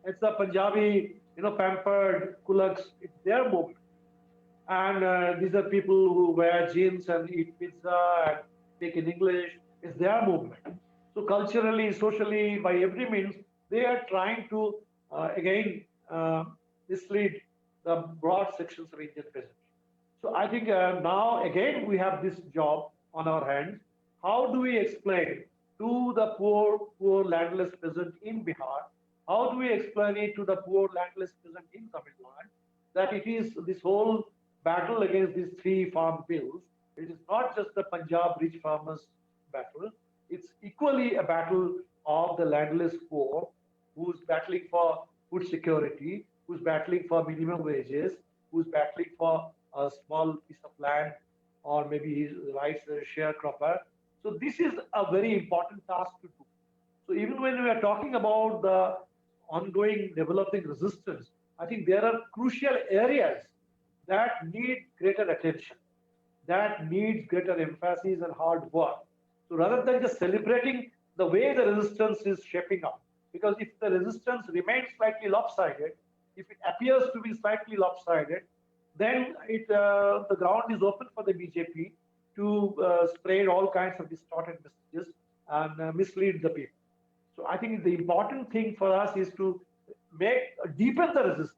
It's the Punjabi, you know, pampered kulaks. It's their movement. And these are people who wear jeans and eat pizza and speak in English. It's their movement. So culturally, socially, by every means, they are trying to again mislead the broad sections of Indian peasantry. So I think now again we have this job on our hands. How do we explain to the poor landless peasant in Bihar? How do we explain it to the poor landless peasant in Tamil Nadu that it is this whole battle against these three farm bills? It is not just the Punjab rich farmers battle. It's equally a battle of the landless poor who's battling for food security, who's battling for minimum wages, who's battling for a small piece of land, or maybe his rights as a sharecropper. So this is a very important task to do. So even when we are talking about the ongoing developing resistance, I think there are crucial areas that need greater attention, that needs greater emphasis and hard work. So rather than just celebrating the way the resistance is shaping up, because if the resistance remains slightly lopsided, if it appears to be slightly lopsided, then the ground is open for the BJP to spread all kinds of distorted messages and mislead the people. So I think the important thing for us is to deepen the resistance,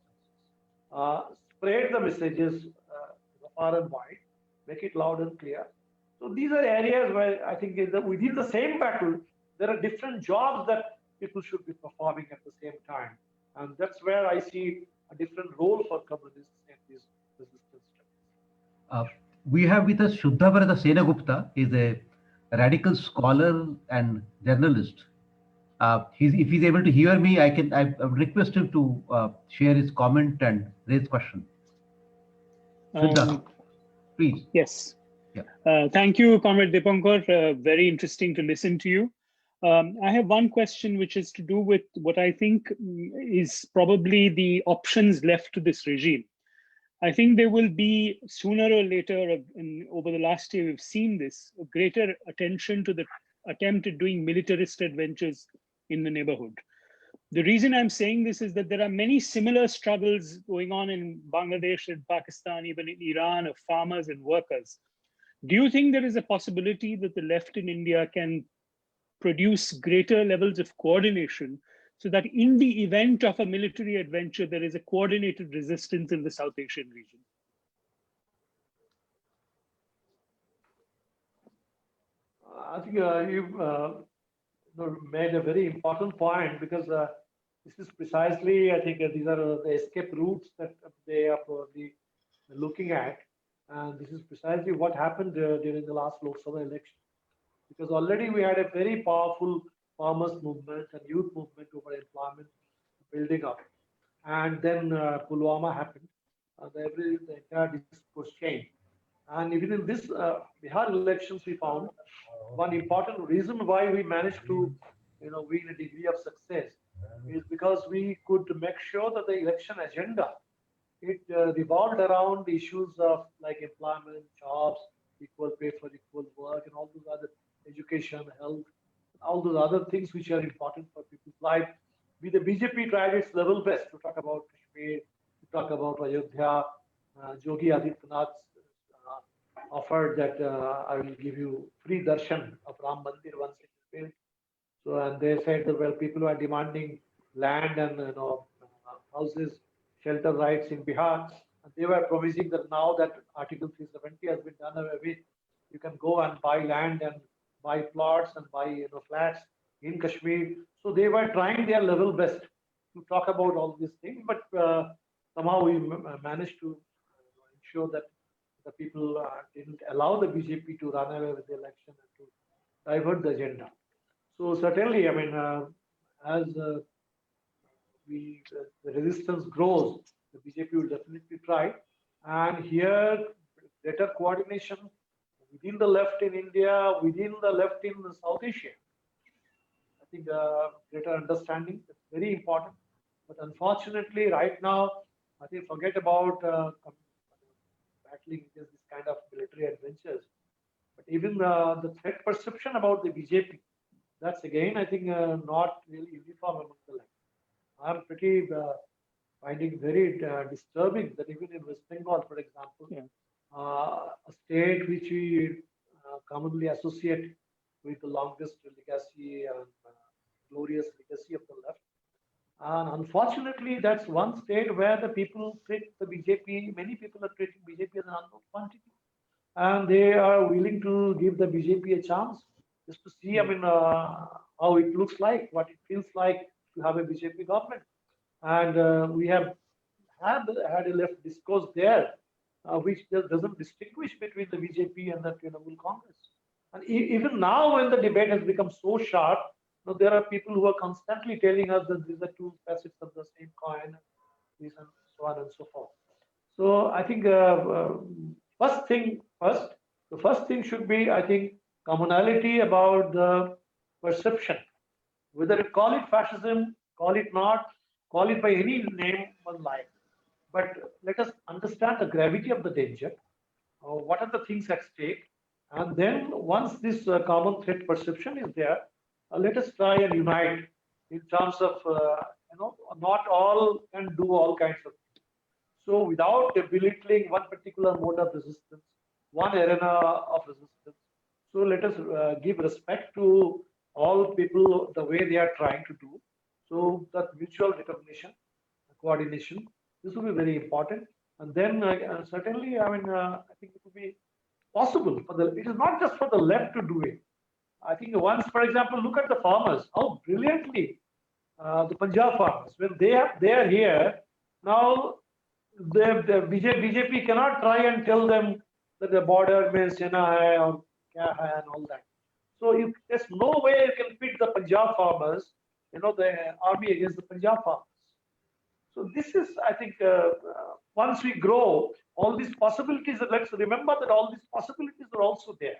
spread the messages far and wide, make it loud and clear. So these are areas where I think within the same battle, there are different jobs that people should be performing at the same time. And that's where I see a different role for communists in these resistance struggles. We have with us Shuddhavarata Senagupta. He is a radical scholar and journalist. if he's able to hear me, I would request him to share his comment and raise question. Siddharth, please. Yes. Yeah. Thank you, Comrade Dipankar. Very interesting to listen to you. I have one question which is to do with what I think is probably the options left to this regime. I think there will be sooner or later, over the last year, we've seen this, a greater attention to the attempt at doing militarist adventures in the neighborhood. The reason I'm saying this is that there are many similar struggles going on in Bangladesh and Pakistan, even in Iran, of farmers and workers. Do you think there is a possibility that the left in India can produce greater levels of coordination so that in the event of a military adventure, there is a coordinated resistance in the South Asian region? I think you've made a very important point, because this is precisely, I think these are the escape routes that they are probably looking at. And this is precisely what happened during the last Lok Sabha election. Because already we had a very powerful farmers movement and youth movement over employment building up. And then Pulwama happened. The entire discourse changed. And even in this Bihar elections, we found one important reason why we managed to win a degree of success is because we could make sure that the election agenda, it revolved around issues of like employment, jobs, equal pay for equal work, and all those other education, health, all those other things which are important for people's life. The BJP tried its level best to talk about Kashmir, to talk about Ayodhya. Yogi Adityanath offered that I will give you free darshan of Ram Mandir once it is built. So, and they said that, well, people are demanding land and houses, shelter rights in Bihar. And they were promising that now that Article 370 has been done away with, you can go and buy land and buy plots and buy flats in Kashmir. So they were trying their level best to talk about all these things, but somehow we managed to ensure that the people didn't allow the BJP to run away with the election and to divert the agenda. So certainly, I mean, as the resistance grows, the BJP will definitely try. And here, better coordination within the left in India, within the left in South Asia. I think greater understanding is very important. But unfortunately, right now, I think forget about battling against this kind of military adventures. But even the threat perception about the BJP, that's again, I think, not really uniform among the left. I'm pretty finding very disturbing that even in West Bengal, for example, a state which we commonly associate with the longest legacy and glorious legacy of the left. And unfortunately, that's one state where the people treat the BJP, many people are treating BJP as an unknown quantity. And they are willing to give the BJP a chance just to see, I mean, how it looks like, what it feels like to have a BJP government. And we have had a left discourse there, which doesn't distinguish between the BJP and the Trinamool Congress. And even now, when the debate has become so sharp, there are people who are constantly telling us that these are two facets of the same coin, and so on and so forth. So I think the first thing should be, I think, commonality about the perception. Whether you call it fascism, call it not, call it by any name one like. But let us understand the gravity of the danger. What are the things at stake? And then once this common threat perception is there, let us try and unite in terms of, not all can do all kinds of things. So without belittling one particular mode of resistance, one arena of resistance, so let us give respect to all people the way they are trying to do. So that mutual recognition, coordination, this will be very important. And then certainly, I mean, I think it will be possible for it is not just for the left to do it. I think once, for example, look at the farmers, how brilliantly the Punjab farmers, when they are here, now the BJP cannot try and tell them that the border means Sena hai or kya hai and all that. So there's no way you can fit the Punjab farmers the army against the Punjab farmers. So this is, I think, once we grow, all these possibilities, let's remember that all these possibilities are also there.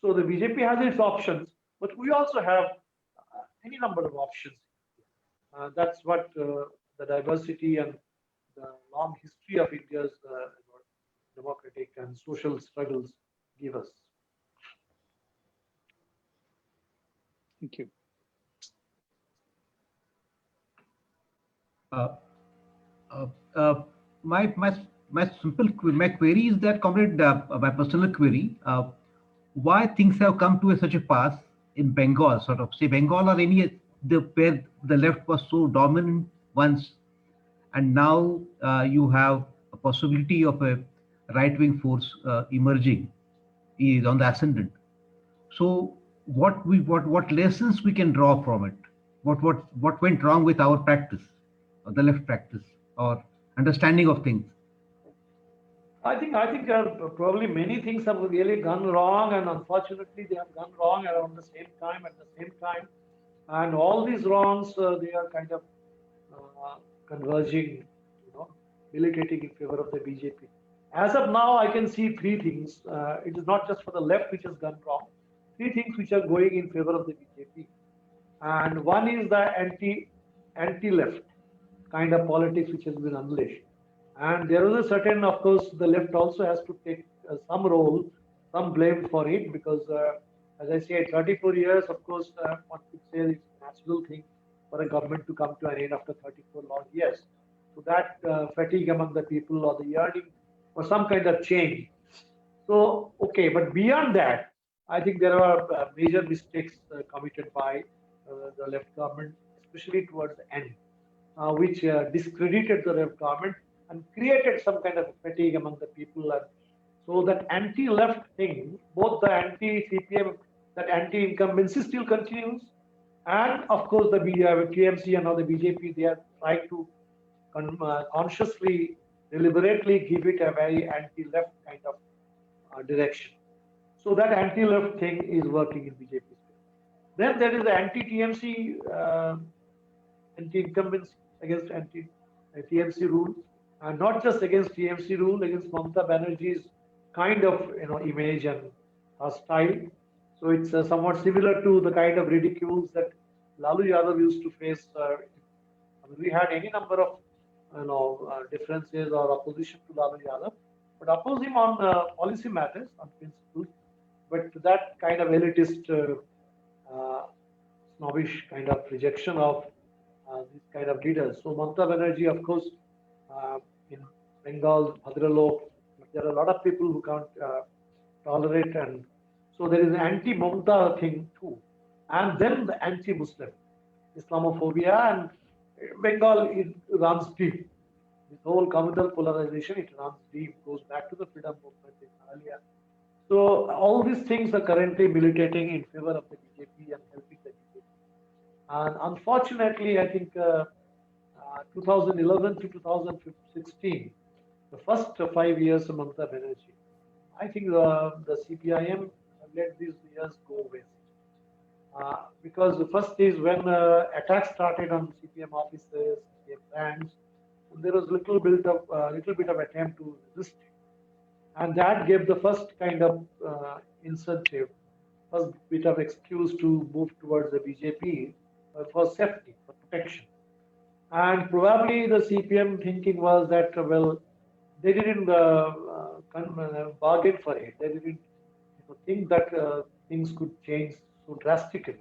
So the BJP has its options, but we also have any number of options. That's what the diversity and the long history of India's democratic and social struggles give us. Thank you. My query is that, comrade, my personal query, why things have come to such a pass in Bengal, sort of say Bengal or any where the left was so dominant once, and now you have a possibility of a right-wing force emerging, is on the ascendant. So what lessons we can draw from it? What went wrong with our practice, or the left practice, or understanding of things? I think probably many things have really gone wrong, and unfortunately they have gone wrong around the same time, at the same time. And all these wrongs, they are kind of converging, militating in favor of the BJP. As of now, I can see three things. It is not just for the left which has gone wrong. Three things which are going in favor of the BJP. And one is the anti-left kind of politics which has been unleashed. And there is a certain, of course, the left also has to take some role, some blame for it, because as I say, 34 years, of course, one could say it's a natural thing for a government to come to an end after 34 long years. So that fatigue among the people, or the yearning for some kind of change. So, okay, but beyond that, I think there are major mistakes committed by the left government, especially towards the end, which discredited the left government and created some kind of fatigue among the people. And so that anti-left thing, both the anti-CPM, that anti-incumbency still continues. And of course, the TMC and now the BJP, they are trying to consciously, deliberately give it a very anti-left kind of direction. So that anti-left thing is working in BJP. Then there is the anti-TMC, anti-incumbency against anti-TMC rule. And not just against TMC rule, against Mamata Banerjee's kind of image and style. So it's somewhat similar to the kind of ridicules that Lalu Yadav used to face. We had any number of differences or opposition to Lalu Yadav, but oppose him on policy matters, on principles. But that kind of elitist, snobbish kind of rejection of these kind of leaders. So Mamata Banerjee, of course, in Bengal, Bhadralok, there are a lot of people who can't tolerate, and so there is an anti-Mamata thing too, and then the anti-Muslim Islamophobia, and Bengal, it runs deep. This whole communal polarization, it runs deep, goes back to the freedom movement in Himalaya. So all these things are currently militating in favor of the BJP and helping the BJP. And unfortunately, I think 2011 to 2016, the first 5 years of Mamata Banerjee, I think the CPIM let these years go waste. Because the first is when attacks started on CPM offices, CPM brands, and there was little bit of attempt to resist it. And that gave the first kind of incentive, first bit of excuse to move towards the BJP for safety, for protection. And probably the CPM thinking was that, well, they didn't bargain for it. They didn't think that things could change so drastically.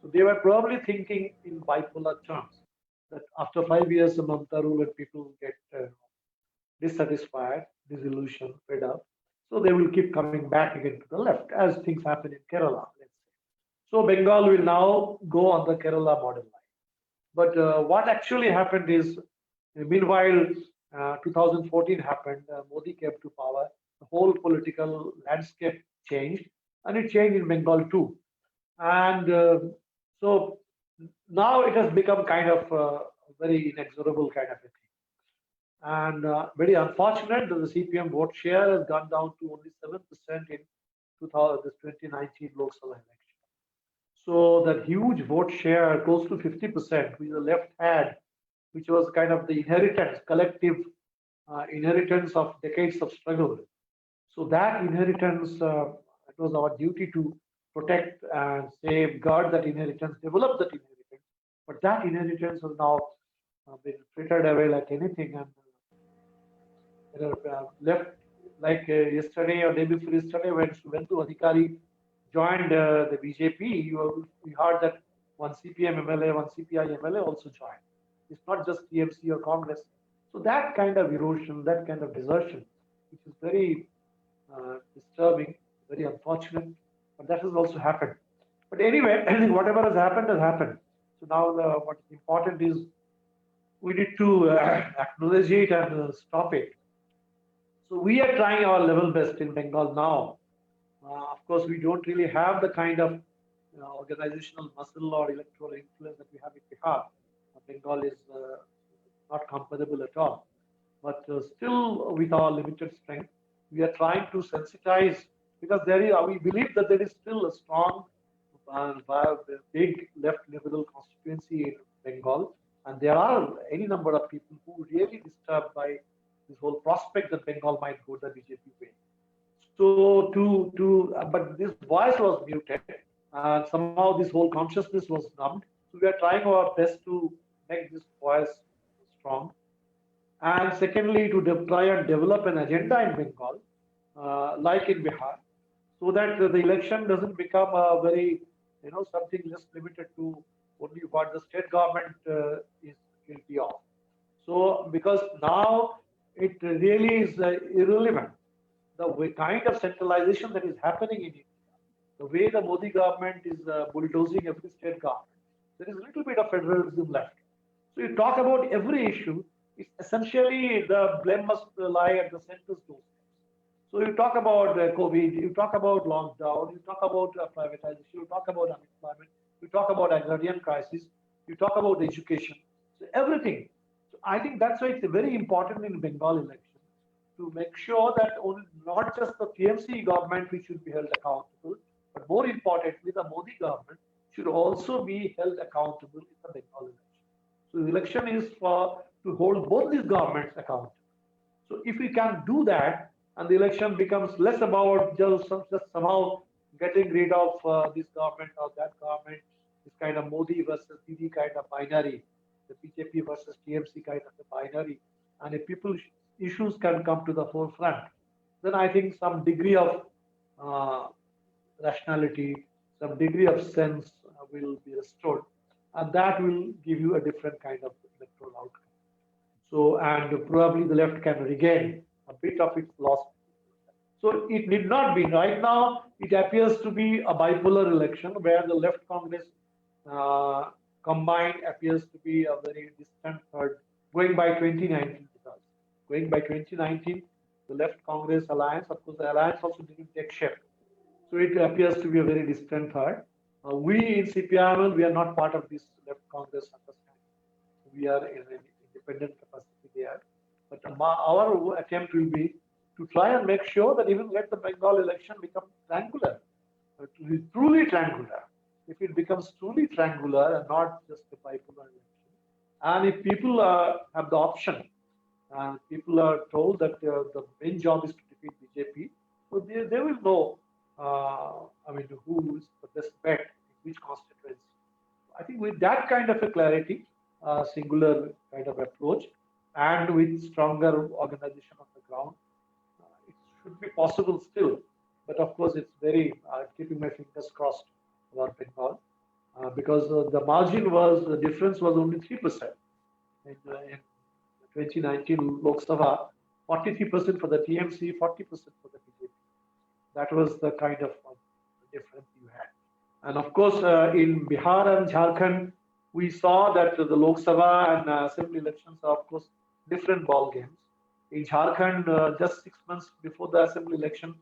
So they were probably thinking in bipolar terms, that after 5 years of Mamata rule, when people get dissatisfied, disillusioned, fed up, so they will keep coming back again to the left, as things happen in Kerala, let's say. So Bengal will now go on the Kerala model line. But what actually happened is, meanwhile, 2014 happened, Modi came to power, the whole political landscape changed, and it changed in Bengal too. And so now it has become kind of a very inexorable kind of a thing. And very unfortunate that the CPM vote share has gone down to only 7% in this 2019 Lok Sabha election. So that huge vote share, close to 50%, which the left had, which was kind of the inheritance, collective inheritance of decades of struggle. So that inheritance, it was our duty to protect and safeguard that inheritance, develop that inheritance. But that inheritance has now been frittered away like anything, and left like yesterday or day before yesterday when Suvendu Adhikari joined the BJP, you heard that one CPM MLA, one CPI MLA also joined. It's not just TMC or Congress. So that kind of erosion, that kind of desertion, which is very disturbing, very unfortunate, but that has also happened. But anyway, whatever has happened has happened. So now what is important is we need to acknowledge it and stop it. So we are trying our level best in Bengal now. Of course, we don't really have the kind of organizational muscle or electoral influence that we have in Bihar. Bengal is not comparable at all. But still, with our limited strength, we are trying to sensitize, because we believe that there is still a strong, big left liberal constituency in Bengal, and there are any number of people who are really disturbed by this whole prospect that Bengal might go the BJP way. So but this voice was muted, and somehow this whole consciousness was numbed. So we are trying our best to make this voice strong. And secondly, to try and develop an agenda in Bengal, like in Bihar, so that the election doesn't become a very, something just limited to only what the state government is guilty of. So, because now it really is irrelevant, the kind of centralization that is happening in India, the way the Modi government is bulldozing every state government, there is a little bit of federalism left. So you talk about every issue, it's essentially the blame must lie at the center's doorstep. So you talk about COVID, you talk about lockdown, you talk about privatization, you talk about unemployment, you talk about agrarian crisis, you talk about education, so everything. So I think that's why it's very important in Bengal election to make sure that not just the TMC government which should be held accountable, but more importantly, the Modi government should also be held accountable in the Bengal election. So the election is to hold both these governments accountable. So if we can do that, and the election becomes less about just somehow getting rid of this government or that government, this kind of Modi versus Didi kind of binary, the BJP versus TMC kind of a binary, and if people's issues can come to the forefront, then I think some degree of rationality, some degree of sense will be restored, and that will give you a different kind of electoral outcome. So, and probably the left can regain a bit of its lost. So it need not be. Right now, it appears to be a bipolar election where the left Congress combined appears to be a very distant third, going by 2019 results. Going by 2019, the left Congress alliance, of course, the alliance also didn't take shape. So it appears to be a very distant third. We in CPIML, we are not part of this left Congress understanding. We are in an independent capacity there. But our attempt will be to try and make sure that even let the Bengal election become triangular, to be truly triangular. If it becomes truly triangular and not just a bipolar election, and if people have the option, people are told that the main job is to defeat BJP, so they will know, who is the best bet in which constituency. I think with that kind of a clarity, singular kind of approach, and with stronger organization on the ground, it should be possible still. But of course, it's very keeping my fingers crossed about Bengal, because the margin the difference was only 3% in 2019 Lok Sabha, 43% for the TMC, 40% for the BJP. That was the kind of difference you had. And of course, in Bihar and Jharkhand, we saw that the Lok Sabha and assembly elections are, of course, different ball games. In Jharkhand, just 6 months before the assembly election,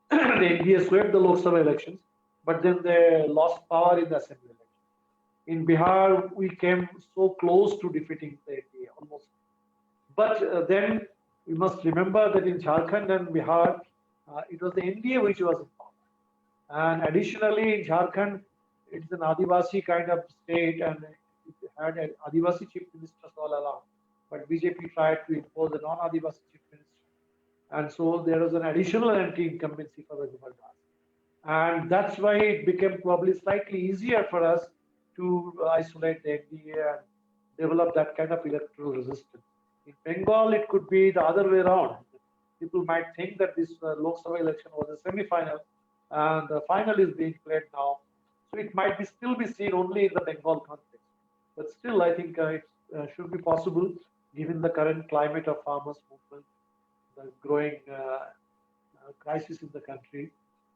the NDA swept the Lok Sabha elections, but then they lost power in the assembly election. In Bihar, we came so close to defeating the NDA, almost. But then we must remember that in Jharkhand and Bihar, it was the NDA which was in power. And additionally, in Jharkhand, it's an Adivasi kind of state, and it had an Adivasi chief ministers all along. But BJP tried to impose a non-Adivasi chief minister, and so there was an additional anti-incumbency for the Govardhans. And that's why it became probably slightly easier for us to isolate the NDA and develop that kind of electoral resistance. In Bengal, it could be the other way around. People might think that this Lok Sabha election was a semi-final, and the final is being played now. So it might be still be seen only in the Bengal context. But still, I think it should be possible, given the current climate of farmers' movement, the growing crisis in the country,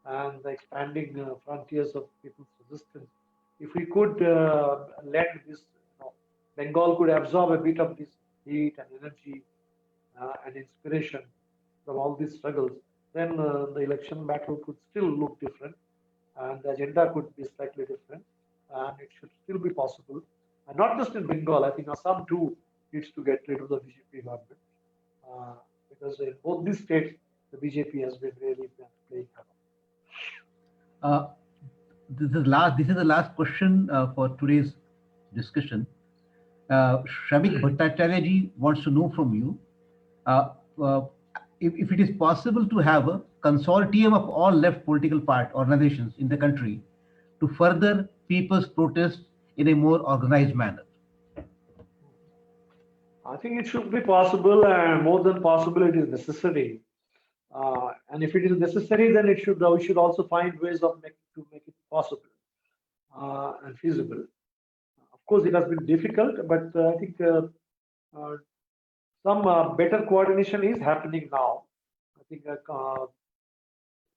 and the expanding frontiers of people's resistance. If we could lend this, Bengal could absorb a bit of this heat and energy and inspiration from all these struggles, then the election battle could still look different, and the agenda could be slightly different, and it should still be possible. And not just in Bengal, I think Assam too needs to get rid of the BJP government, because in both these states, the BJP has been really playing havoc. This is the last question for today's discussion. Shramik Bhattacharya ji wants to know from you if it is possible to have a consortium of all left political organizations in the country to further people's protest in a more organized manner. I think it should be possible, and more than possible, it is necessary. And if it is necessary, then we should also find ways to make it possible and feasible. Of course, it has been difficult, but I think some better coordination is happening now. I think,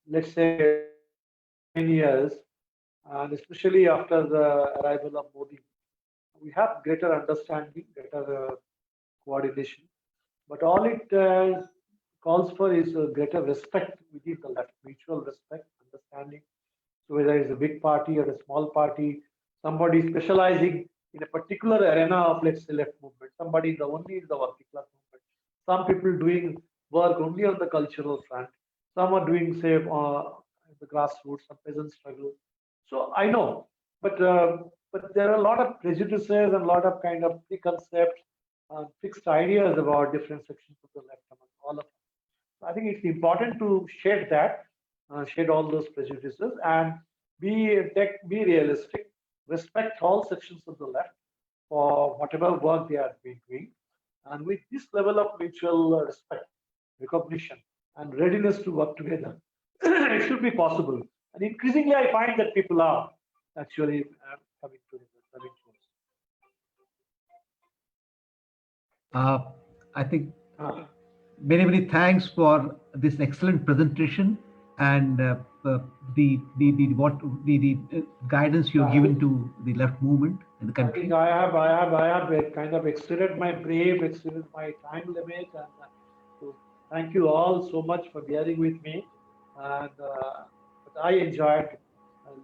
let's say, 10 years, and especially after the arrival of Modi, we have greater understanding, better coordination. But all it calls for is greater respect within the left, mutual respect, understanding. So whether it's a big party or a small party, somebody specializing in a particular arena of, let's say, left movement, somebody only in the working class movement, some people doing work only on the cultural front, some are doing, say, the grassroots, some peasant struggle. So I know, but there are a lot of prejudices and a lot of kind of preconceived, fixed ideas about different sections of the left among all of us. I think it's important to shed that, shed all those prejudices, and be realistic, respect all sections of the left for whatever work they are doing, and with this level of mutual respect, recognition, and readiness to work together, it should be possible. And increasingly, I find that people are actually coming together, coming close. I think many thanks for this excellent presentation and the guidance you've given to the left movement in the country. I think I have kind of exceeded my brief, exceeded my time limit, and so thank you all so much for bearing with me. And but I enjoyed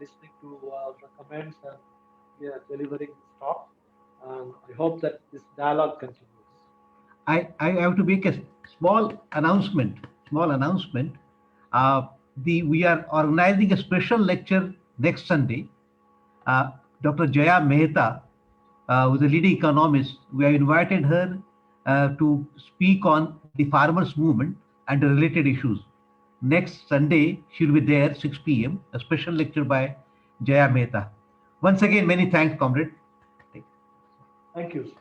listening to the comments and delivering this talk. And I hope that this dialogue continues. I have to make a small announcement. We are organizing a special lecture next Sunday. Dr. Jaya Mehta, who is a leading economist, we have invited her to speak on the farmers' movement and the related issues. Next Sunday, she'll be there 6 p.m. A special lecture by Jaya Mehta. Once again, many thanks, comrade. Thank you.